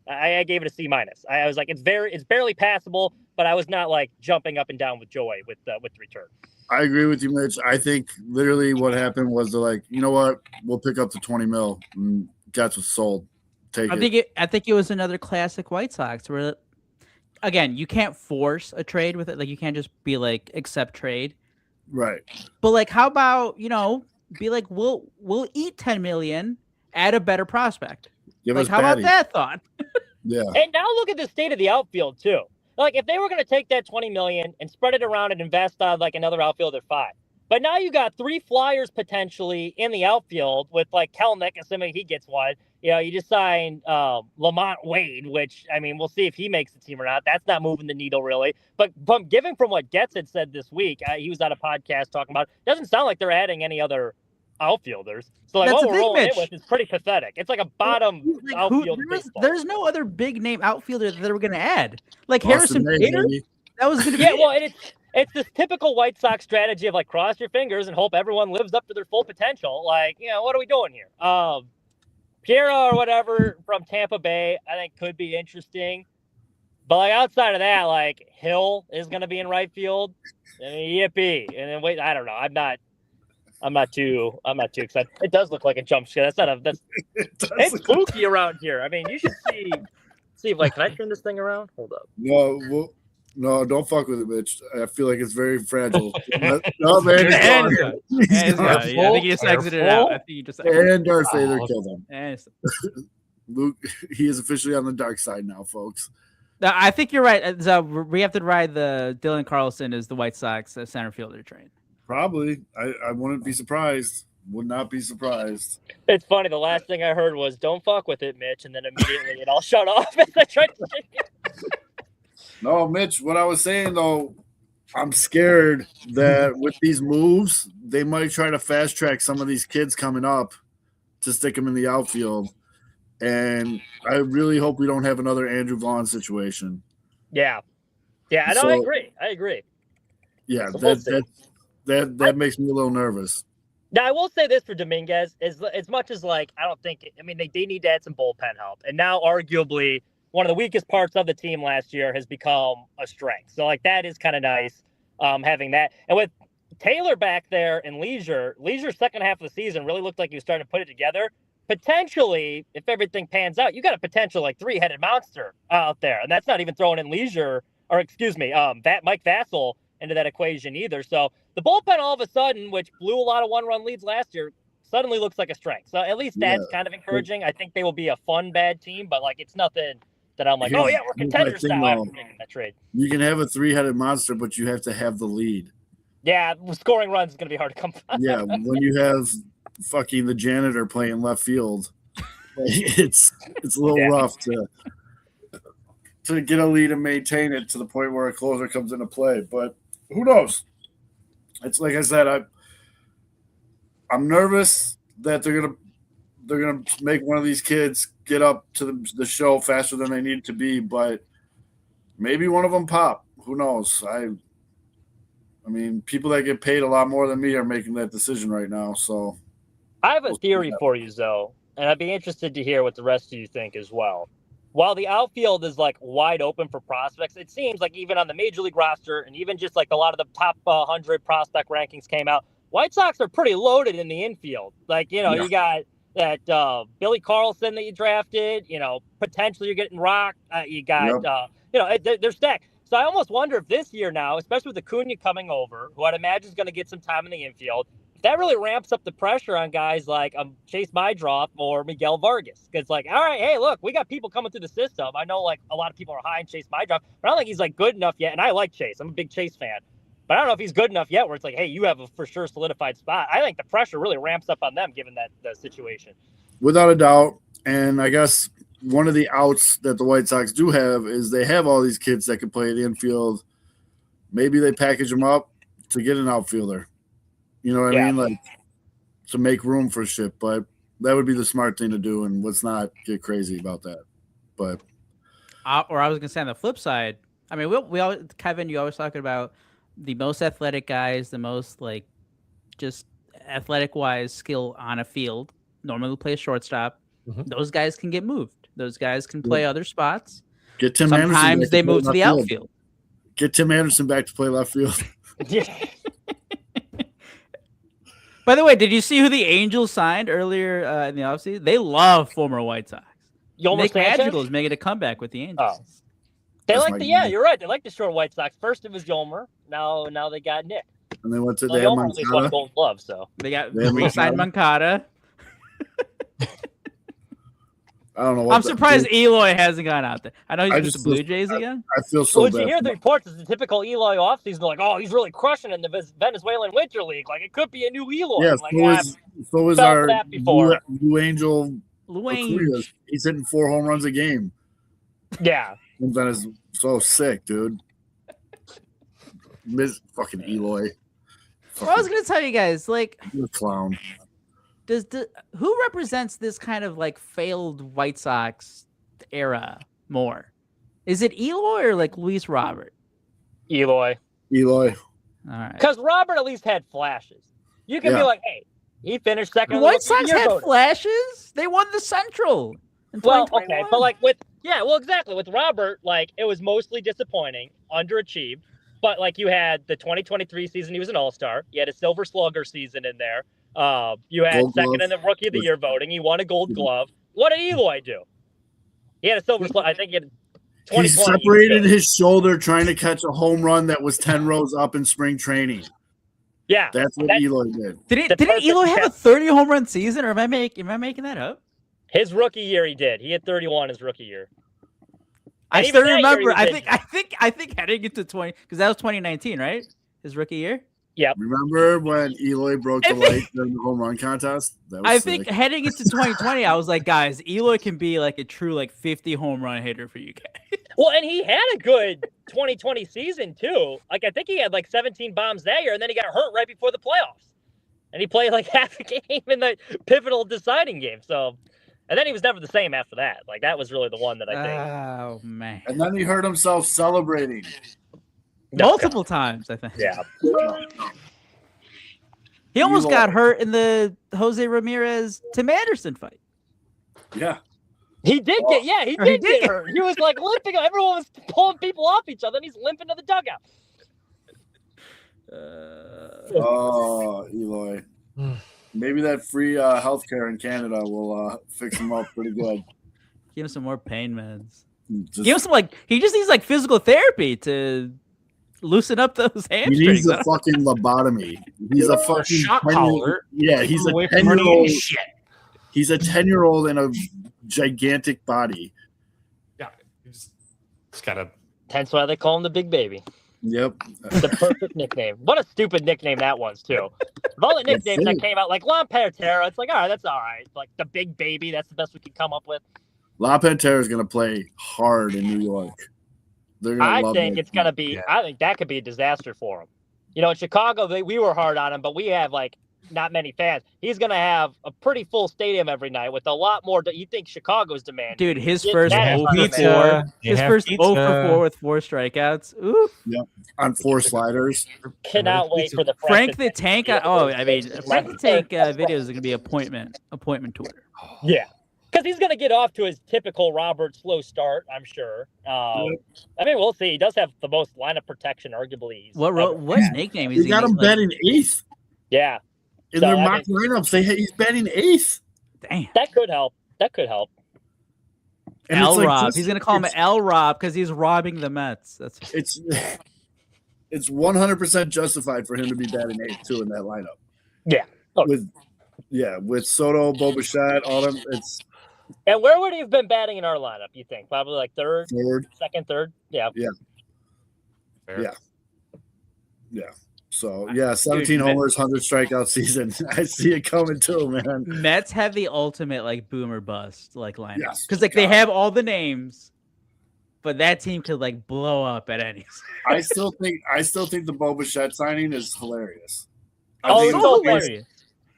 I gave it a C minus. I was like, it's barely passable, but I was not like jumping up and down with joy with the return. I agree with you, Mitch. I think literally what happened was they're like, you know what, we'll pick up the $20 million. And that's what's sold. I think it was another classic White Sox where, again, you can't force a trade with it. Like, you can't just be like, accept trade. Right. But like, how about, be like, we'll eat $10 million, add a better prospect. Like, how about that thought? Yeah. And now look at the state of the outfield too. Like, if they were going to take that $20 million and spread it around and invest on like another outfielder, fine. But now you got 3 flyers potentially in the outfield with like Kelnick, assuming he gets one. You just signed Lamont Wade, which, I mean, we'll see if he makes the team or not. That's not moving the needle really. But from what Getz had said this week, he was on a podcast talking about, it doesn't sound like they're adding any other outfielders. So like, what we're rolling in with is pretty pathetic. It's like a bottom outfield. There's no other big name outfielder that they were going to add. Like Harrison Bader, that was going to be. Yeah, well, and it's this typical White Sox strategy of like, cross your fingers and hope everyone lives up to their full potential. Like, what are we doing here? Piero or whatever from Tampa Bay, I think could be interesting. But like, outside of that, like, Hill is going to be in right field. I mean, yippee! And then I don't know. I'm not too excited. It does look like a jump scare. It's spooky around here. I mean, you should see if like, can I turn this thing around? Hold up. No, don't fuck with it, Mitch. I feel like it's very fragile. No, man, I think he just exited out. And Darth Vader killed him. Luke, he is officially on the dark side now, folks. No, I think you're right. So we have to ride the Dylan Carlson as the White Sox center fielder train. Probably. I wouldn't be surprised. Would not be surprised. It's funny. The last thing I heard was, "Don't fuck with it, Mitch," and then immediately it all shut off as I tried to say it. No, Mitch, what I was saying, though, I'm scared that with these moves, they might try to fast track some of these kids coming up to stick them in the outfield. And I really hope we don't have another Andrew Vaughn situation. Yeah. Yeah, I agree. Yeah, that makes me a little nervous. Now, I will say this for Dominguez, as much as, like, I don't think – I mean, they need to add some bullpen help. And now, arguably – one of the weakest parts of the team last year has become a strength. So, like, that is kind of nice having that. And with Taylor back there and Leisure's second half of the season really looked like he was starting to put it together. Potentially, if everything pans out, you got a potential, like, 3-headed monster out there. And that's not even throwing in Mike Vassell into that equation either. So, the bullpen all of a sudden, which blew a lot of one-run leads last year, suddenly looks like a strength. So, at least that's kind of encouraging. I think they will be a fun, bad team, but, like, it's nothing – that I'm like, we're contenders now after making that trade. You can have a 3-headed monster, but you have to have the lead. Yeah, scoring runs is going to be hard to come by. Yeah, when you have fucking the janitor playing left field, it's a little rough to get a lead and maintain it to the point where a closer comes into play. But who knows? It's like I said, I'm nervous that they're gonna make one of these kids get up to the show faster than they need to be, but maybe one of them pop. Who knows? I mean, people that get paid a lot more than me are making that decision right now. So I have a theory for you, Zoe, and I'd be interested to hear what the rest of you think as well. While the outfield is like wide open for prospects, it seems like even on the major league roster and even just like a lot of the top 100 prospect rankings came out, White Sox are pretty loaded in the infield. Like, you got that Billy Carlson that you drafted, potentially you're getting Rock. You got, they're stacked. So I almost wonder if this year now, especially with Acuna coming over, who I'd imagine is going to get some time in the infield, that really ramps up the pressure on guys like Chase Bydroff or Miguel Vargas. Because, all right, hey, look, we got people coming through the system. I know, a lot of people are high on Chase Bydroff, but I don't think he's, good enough yet. And I like Chase. I'm a big Chase fan. But I don't know if he's good enough yet where it's hey, you have a for sure solidified spot. I think the pressure really ramps up on them given the situation. Without a doubt. And I guess one of the outs that the White Sox do have is they have all these kids that can play the infield. Maybe they package them up to get an outfielder. You know what I mean? To make room for shit. But that would be the smart thing to do, and let's not get crazy about that. But or I was going to say on the flip side, I mean, we always, Kevin, you always talking about the most athletic guys, the most just athletic wise skill on a field, normally play a shortstop. Mm-hmm. Those guys can get moved. Those guys can play other spots. Get Tim Sometimes Anderson they move to the outfield. Get Tim Anderson back to play left field. By the way, did you see who the Angels signed earlier in the offseason? They love former White Sox. Nick Madrigal is making a comeback with the Angels. Oh. They you're right. They like the short White Sox. First it was Yolmer. Now they got Nick. And they went to Yolmer at least won a Gold Glove, so they re-signed Moncada. I don't know. I'm surprised Eloy hasn't gone out there. I know he's with the Blue Jays again. I feel so bad. Did you hear the reports? It's the typical Eloy offseason. They're he's really crushing in the Venezuelan Winter League. It could be a new Eloy. Yeah, so is our Blue Angel. He's hitting 4 home runs a game. Yeah. That is so sick, dude. Miss fucking Eloy. Well, I was gonna tell you guys, you're a clown. Who represents this kind of failed White Sox era more? Is it Eloy or Luis Robert? Eloy. All right. Because Robert at least had flashes. You can be hey, he finished second. The White Sox had flashes. They won the Central. Well, okay, but exactly. With Robert, it was mostly disappointing, underachieved. But you had the 2023 season, he was an All-Star. You had a Silver Slugger season in there. You had Gold second glove. In the Rookie of the Year voting. He won a Gold Glove. What did Eloy do? He had a Silver Slugger. I think he had. He separated his shoulder trying to catch a home run that was 10 rows up in spring training. Yeah, that's what Eloy did. Didn't Eloy have a 30 home run season, or am I making that up? His rookie year, he did. He had 31 his rookie year. I still remember. I think heading into 20 because that was 2019, right? His rookie year. Yep. Remember when Eloy broke the light during the home run contest? That was sick. Heading into 2020, I was like, guys, Eloy can be a true 50 home run hitter for you guys. Well, and he had a good 2020 season too. I think he had 17 bombs that year, and then he got hurt right before the playoffs, and he played half a game in the pivotal deciding game. So. And then he was never the same after that. That was really the one that I think. Oh, man. And then he hurt himself celebrating. Multiple times, I think. Yeah. He almost got hurt in the Jose Ramirez Tim Anderson fight. Yeah. He did get hurt. He was limping. Everyone was pulling people off each other, and he's limping to the dugout. Eloy. Maybe that free healthcare in Canada will fix him up pretty good. Give him some more pain meds. Give him some he just needs physical therapy to loosen up those hamstrings. He needs a fucking lobotomy. He's a fucking shock collar. Yeah, he's a 10-year-old. He's a 10-year-old in a gigantic body. Yeah, it's gotta. Hence why they call him the Big Baby. Yep. The perfect nickname. What a stupid nickname that was, too. Of all the nicknames that came out, Lon Pantera, it's all right, that's all right. The Big Baby, that's the best we could come up with. La Pantera is going to play hard in New York. I think it's going to be, I think that could be a disaster for him. In Chicago, we were hard on him, but we have, not many fans. He's going to have a pretty full stadium every night with a lot more. You think Chicago's demanding? Dude, his first 0 for 4 with 4 strikeouts. Ooh. Yep. On 4 sliders. Cannot wait for the Frank the Tank. Frank the Tank videos are going to be appointment Twitter. Yeah. Because he's going to get off to his typical Robert slow start, I'm sure. We'll see. He does have the most line of protection, arguably. What nickname is he? He got him batting 8th. Yeah. In their mock lineups, he's batting 8th. Damn. That could help. And L it's like Rob. just- He's gonna call him it's- L Rob because he's robbing the Mets. That's It's 100% justified for him to be batting 8th too in that lineup. Yeah. Oh. With Soto, Bo Bichette, all them. It's And where would he have been batting in our lineup, you think? Probably like third, second, third? Yeah. Fair. Yeah. So, 17 Dude, homers, 100 strikeout season. I see it coming too, man. Mets have the ultimate like boomer bust like lineup Yes. because like they have all the names, but that team could like blow up at any. I still think the Bo Bichette signing is hilarious. I Oh, think it's so hilarious.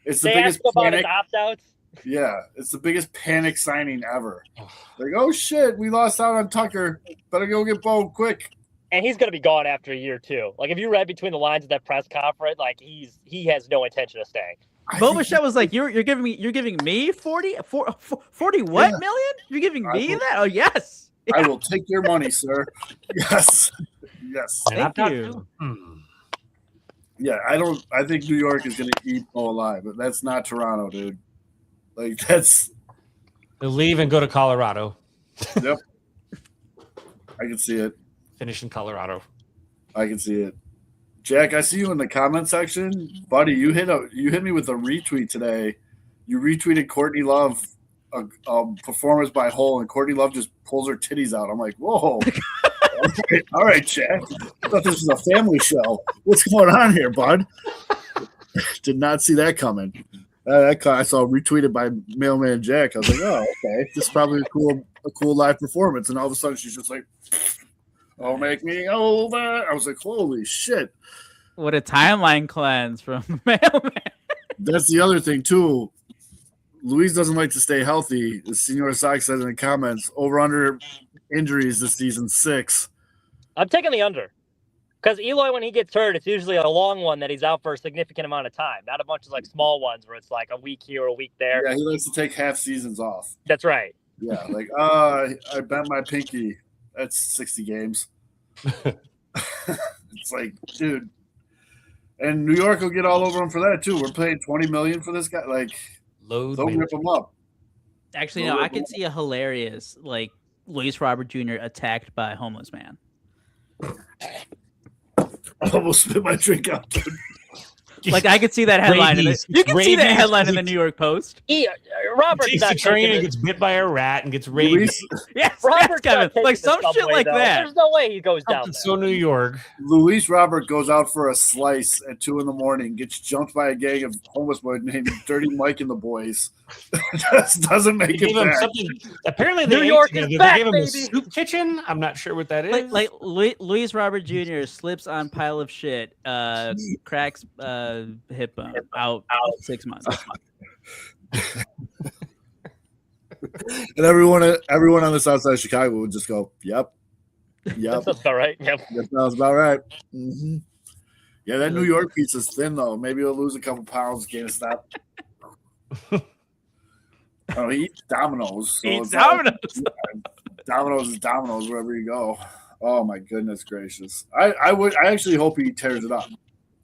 It's the They biggest asked about panic. his opt-outs. Yeah, it's the biggest panic signing ever. Like, oh shit, we lost out on Tucker. Better go get Bo quick. And he's going to be gone after a year, too. Like, if you read between the lines of that press conference, like, he has no intention of staying. Bo Bichette was like, "You're giving me 40 what million? You're giving me that? Oh yes, I will take your money, sir. Yes. Thank you." Yeah, I think New York is gonna eat Bo alive, but that's not Toronto, dude. Like that's They'll leave and go to Colorado. yep. I can see it. Finish in Colorado. I can see it. Jack, I see you in the comment section. Buddy, you hit me with a retweet today. You retweeted Courtney Love a performance by Hole, and Courtney Love just pulls her titties out. I'm like, whoa. All right, Jack. I thought this was a family show. What's going on here, bud? Did not see that coming. That I saw retweeted by Mailman Jack. I was like, oh, okay. This is probably a cool live performance. And all of a sudden she's just like, oh, make me over. I was like, holy shit. What a timeline cleanse from Mailman. That's the other thing, too. Luis doesn't like to stay healthy. As Senor Sox said in the comments, over-under injuries this season, 6. I'm taking the under. Because Eloy, when he gets hurt, it's usually a long one that he's out for a significant amount of time. Not a bunch of like small ones where it's like a week here, a week there. Yeah, he likes to take half seasons off. That's right. Yeah, like, I bent my pinky. That's 60 games. It's like, dude. And New York will get all over him for that, too. We're paying $20 million for this guy. Like, Load they'll rip him up. Actually, no, I could see a hilarious like Luis Robert Jr. attacked by a homeless man. I almost spit my drink out, dude. Like I could see that headline. You can see that Rabies. headline in the New York Post. Robert Takes the train and gets bit by a rat and gets rabies. Luis, Yes, Robert's Kevin. not taking Like the some shit subway, like though. that. There's no way he goes down there. So New York. Luis Robert goes out for a slice at 2 a.m, gets jumped by a gang of homeless boys named Dirty Mike and the boys. Just doesn't make They it gave him back. something. Apparently, New they York ate is together. back, They gave him baby. a soup kitchen. I'm not sure what that is. Like Luis Robert Jr. slips on pile of shit, cracks hip bone, out 6 months. And everyone on the south side of Chicago would just go, yep. That's all right. Yep. That sounds about right. Mm-hmm. Yeah, that New York pizza's thin, though. Maybe he'll lose a couple pounds, gain a stop. Oh, he eats Domino's. So Eats it's not- Domino's. Domino's is Domino's wherever you go. Oh, my goodness gracious. I actually hope he tears it up.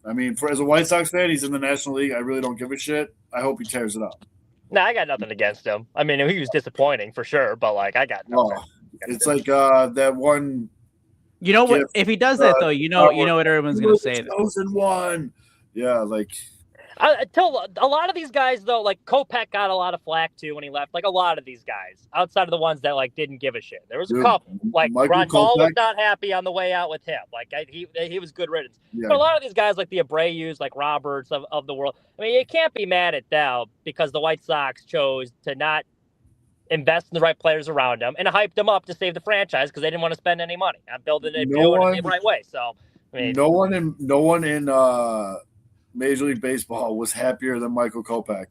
I mean, as a White Sox fan, he's in the National League. I really don't give a shit. I hope he tears it up. No, I got nothing against him. I mean, he was disappointing for sure, but like I got nothing. Oh, it's like that one. You know what? Yes. If he does that though, you know what everyone's gonna say. Chosen one. Yeah, like I tell a lot of these guys though, like Kopech got a lot of flack too when he left. Like a lot of these guys, outside of the ones that like didn't give a shit. There was a Dude, couple. Like Michael Ron Paul was Kopech- not happy on the way out with him. Like he was good riddance. yeah. But a lot of these guys, like the Abreu's, like Roberts of the world. I mean, you can't be mad at them because the White Sox chose to not invest in the right players around them and hyped them up to save the franchise because they didn't want to spend any money on building it doing it the right way. So I mean, no one in Major League Baseball was happier than Michael Kopech.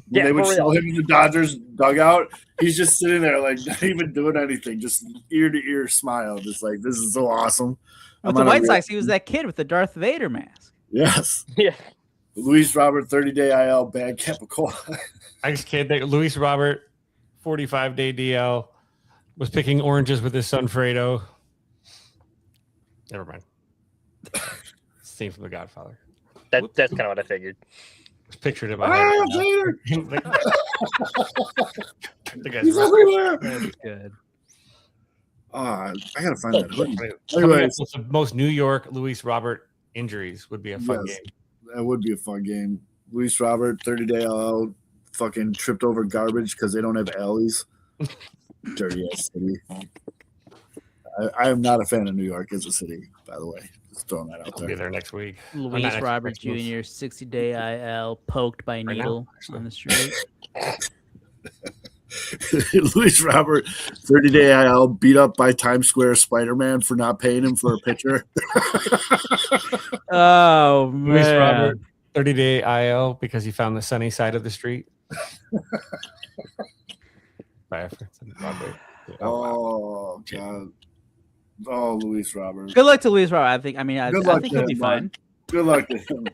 When they would for show real. him in the Dodgers dugout, he's just sitting there like not even doing anything, just ear to ear smile, just like this is so awesome. With the White Sox, he was that kid with the Darth Vader mask. Yes. Yeah. Luis Robert, 30-day IL, bad Capicola. I just kidding. Luis Robert, 45-day DL, was picking oranges with his son Fredo. Never mind. Scene from The Godfather. That's kind of what I figured. Just pictured in my head. Taylor! The guy's He's right. everywhere. That's good. I gotta find that hoodie. Coming up Anyways, with the most New York Luis Robert injuries would be a fun yes, game. that would be a fun game. Luis Robert, 30-day out, fucking tripped over garbage because they don't have alleys. Dirty ass city. I am not a fan of New York as a city, by the way. Just throwing that out I'll be there. there next week. Or not Luis next week, Robert next month. Jr. 60-day IL poked by a Right now, needle actually. on the street. Luis Robert, 30-day IL, beat up by Times Square Spider-Man for not paying him for a picture. Oh Luis man. Robert, 30-day IL because he found the sunny side of the street. By efforts on Broadway. Oh, wow. Oh, God. Oh, Luis Robert. Good luck to Luis Robert. I think Good luck think to he'll be him, fine. Good luck to him.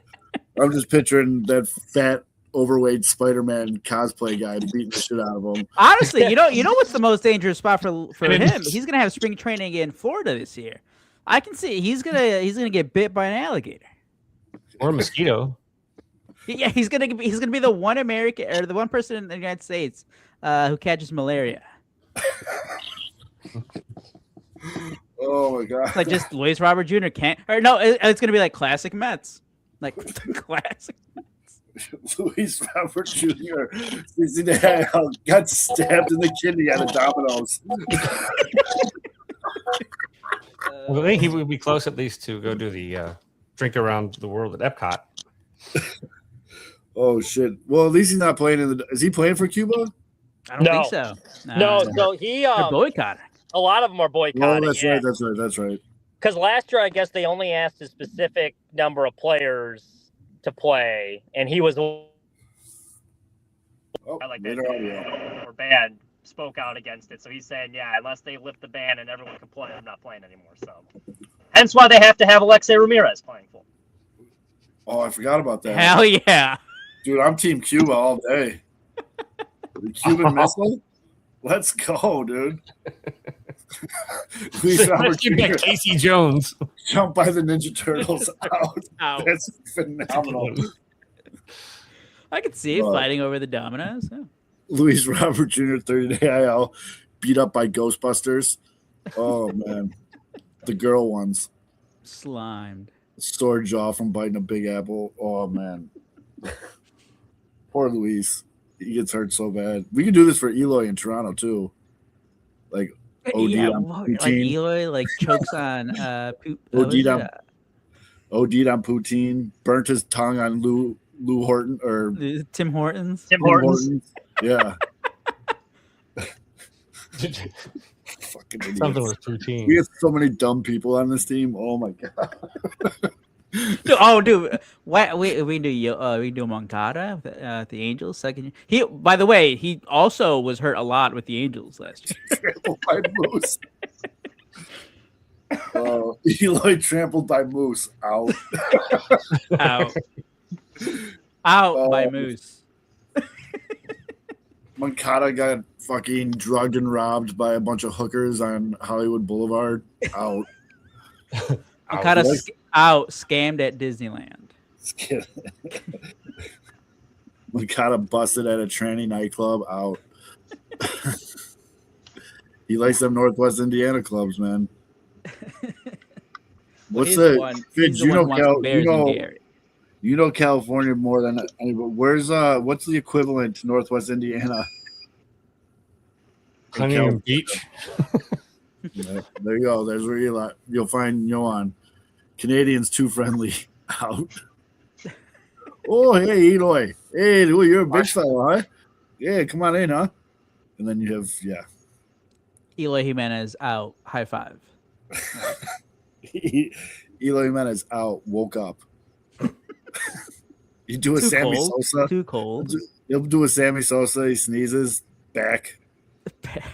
I'm just picturing that fat, overweight Spider-Man cosplay guy beating the shit out of him. Honestly, you know what's the most dangerous spot for And it him? is. He's gonna have spring training in Florida this year. I can see he's gonna get bit by an alligator. Or a mosquito. Yeah, he's gonna be the one American or the one person in the United States who catches malaria. Oh, my God. Like just Luis Robert Jr. can't. Or no, it's gonna be like classic Mets, like classic. Luis Robert Jr. 60-day IL, got stabbed in the kidney at a Domino's. Well, I think he would be close at least to go do the drink around the world at Epcot. Oh, shit. Well, at least he's not playing in the. Is he playing for Cuba? I don't think so. No, so he They're boycotting. a lot of them are boycotting. Oh, that's right. That's right. Because last year, I guess they only asked a specific number of players to play, and he was Oh, like later audio. or band spoke out against it. So he's saying, yeah, unless they lift the ban and everyone can play, I'm not playing anymore. So hence why they have to have Alexei Ramirez playing for. Oh, I forgot about that. Hell yeah. Dude, I'm Team Cuba all day. The Cuban missile? Let's go, dude. Luis Robert Let's give Jr. that Casey Jones. jumped by the Ninja Turtles out. Ow. That's phenomenal. I could see it fighting over the dominoes. Yeah. Luis Robert Jr. 30-day IL beat up by Ghostbusters. Oh, man. The girl ones. Slimed. Sore jaw from biting a Big Apple. Oh, man. Poor Luis. He gets hurt so bad. We could do this for Eloy in Toronto, too. Like, OD yeah, on like poutine. Eloy like chokes on OD'd on poutine. Burnt his tongue on Lou Horton or Tim Hortons. Tim Hortons. Yeah. Fucking idiots. Something with poutine. We have so many dumb people on this team. Oh my god. Dude, what we do Moncada at the Angels second year. By the way, he also was hurt a lot with the Angels last year. Trampled by moose. Eloy trampled by moose. Out. Out by moose. Moncada got fucking drugged and robbed by a bunch of hookers on Hollywood Boulevard. Out. Moncada scammed at Disneyland. Moncada busted at a tranny nightclub. Out. He likes them Northwest Indiana clubs, man. What's the Fitz? You know California more than anybody. What's the equivalent to Northwest Indiana? Huntington Beach. Yeah, there you go. There's where you'll find Yohan. Canadians too friendly. Out. Oh, hey, Eloy. Hey, you're a big fella, huh? Yeah, come on in, huh? And then you have, Eloy Jimenez out. High five. Eloy Jimenez out. Woke up. You do a Too Sammy cold. Sosa. Too cold. He'll do a Sammy Sosa. He sneezes. Back.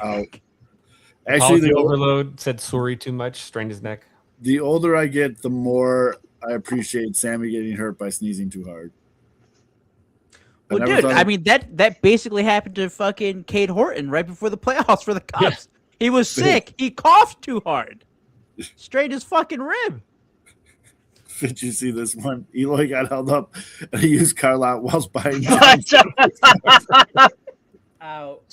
Out. Actually, The overload said sorry too much, strained his neck. The older I get, the more I appreciate Sammy getting hurt by sneezing too hard. Well, dude, I mean that basically happened to fucking Cade Horton right before the playoffs for the Cubs. Yeah. He was sick. He coughed too hard. Strained his fucking rib. Did you see this one? Eloy got held up at a used car lot whilst buying. Out.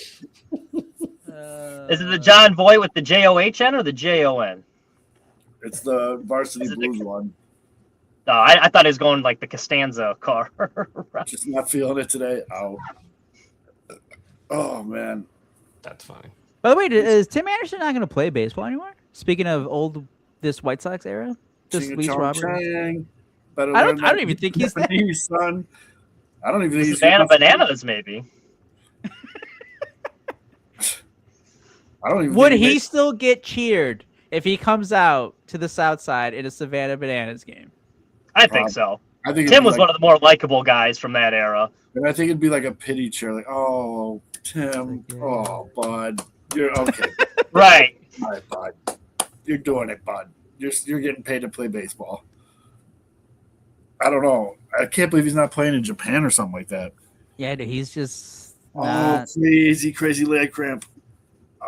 Is it the John Voight with the John or the Jon? It's the Varsity Blues one. No, I thought he was going like the Costanza car. Just not feeling it today. Out. Oh man, That's funny. By the way, is Tim Anderson not going to play baseball anymore? Speaking of this White Sox era, just Luis Roberts. I don't even think he's there. Son. I don't even think he's Savannah Bananas, maybe. I don't even. Would think he still get cheered if he comes out to the South Side in a Savannah Bananas game? I think so. I think Tim was one of the more likable guys from that era. And I think it'd be like a pity cheer, like, "Oh, Tim, oh, bud, you're okay, Right. all right, bud, you're doing it, bud. You're getting paid to play baseball." I don't know. I can't believe he's not playing in Japan or something like that. Yeah, dude, he's just. Oh, crazy leg cramp.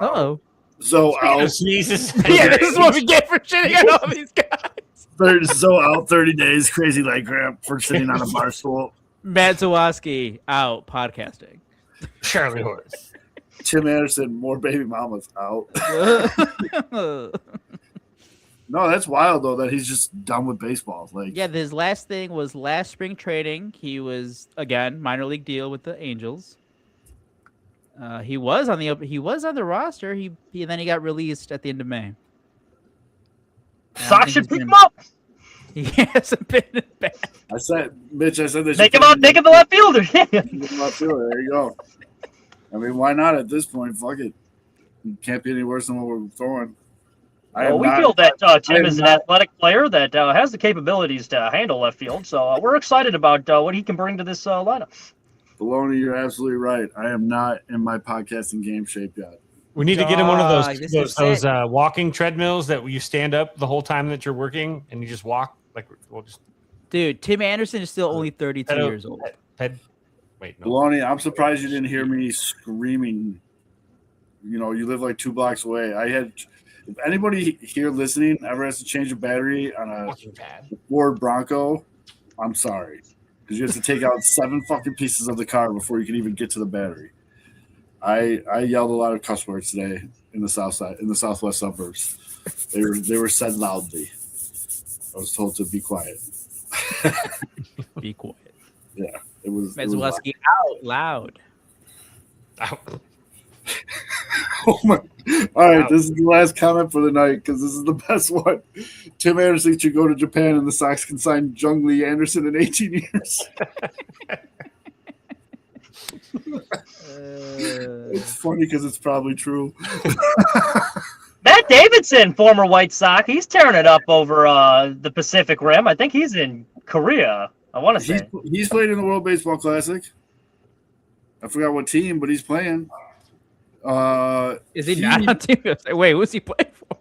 Oh. So out. Jesus. Yeah, this is what we get for shitting on all these guys. So out 30 days, crazy leg cramp for sitting on a bar stool. Matt Zawoski out podcasting. Charlie Horse. Tim Anderson, more baby mamas out. No, that's wild though that he's just done with baseball. Like, Yeah, his last thing was last spring training. He was again minor league deal with the Angels. He was on the roster. He then he got released at the end of May. Sox should pick him up. He hasn't been bad. I said they Take should him out. Take him the left fielder. Take him out fielder. There you go. I mean, why not at this point? Fuck it. It can't be any worse than what we're throwing. Well, we feel that Tim is an athletic player that has the capabilities to handle left field. So we're excited about what he can bring to this lineup. Baloney, you're absolutely right. I am not in my podcasting game shape yet. We need to get him one of This those is walking treadmills that you stand up the whole time that you're working and you just walk. Like we'll just. Dude, Tim Anderson is still only 32 years old. Wait, no. Baloney, I'm surprised you didn't hear me screaming. You know, you live like 2 blocks away. If anybody here listening ever has to change a battery on a Ford Bronco, I'm sorry. Because you have to take out 7 fucking pieces of the car before you can even get to the battery. I yelled a lot of cuss words today in the southwest suburbs. They were said loudly. I was told to be quiet. Be quiet. Yeah, it was. Mezwowski out loud. Out. Oh my! All right, this is the last comment for the night because this is the best one. Tim Anderson should go to Japan, and the Sox can sign Jung Lee Anderson in 18 years. It's funny because it's probably true. Matt Davidson, former White Sox, he's tearing it up over the Pacific Rim. I think he's in Korea. I want to say he's played in the World Baseball Classic. I forgot what team, but he's playing. Is he not on team? Wait, who's he playing for?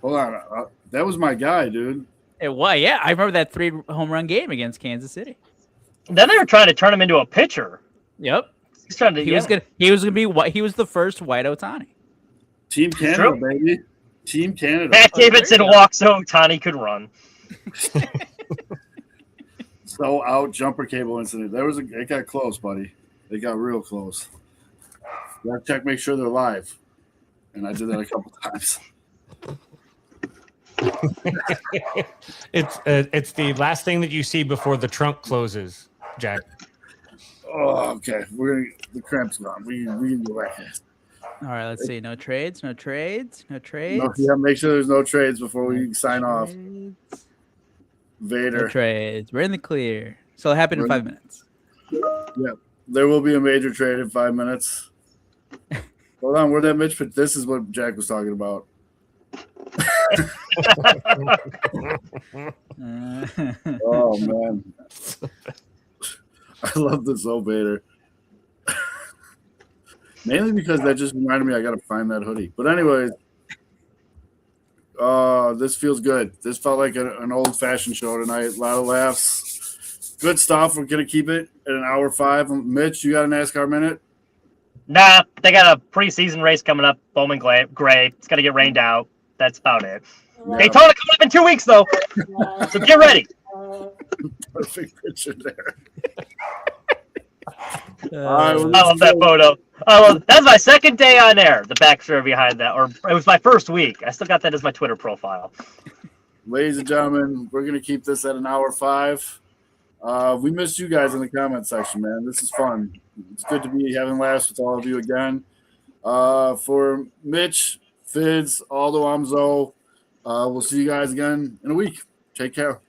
Hold on, that was my guy, dude. Yeah, I remember that 3 home run game against Kansas City. Then they were trying to turn him into a pitcher. Yep. He's trying to. He was gonna be white. He was the first white Ohtani. Team Canada, baby. Team Canada. Matt Davidson walks so Ohtani could run. So out jumper cable incident. It got close, buddy. It got real close. You gotta check, make sure they're live. And I did that a couple times. It's the last thing that you see before the trunk closes, Jack. Oh, okay. The cramp's gone. We can go back. All right, let's see. No trades. No, yeah, make sure there's no trades before we sign off. Vader. No trades. We're in the clear. So it happened in 5 minutes. Yeah, there will be a major trade in 5 minutes. Hold on, where'd that Mitch put? This is what Jack was talking about. Oh man, I love this old Vader. Mainly because that just reminded me I gotta find that hoodie. But anyways, this feels good. This felt like an old-fashioned show tonight. A lot of laughs. Good stuff. We're gonna keep it at an hour 5. Mitch, you got a NASCAR minute? Nah, they got a preseason race coming up. Bowman Gray. It's gonna get rained out. That's about it. Yeah. Daytona coming up in 2 weeks, though. So get ready. Perfect picture there. I love that photo. That's my second day on air. The backstory behind that, or it was my first week. I still got that as my Twitter profile. Ladies and gentlemen, we're gonna keep this at an hour 5. We missed you guys in the comment section, man. This is fun. It's good to be having laughs with all of you again. For Mitch, Fids, Aldo, I'm Zoe. We'll see you guys again in a week. Take care.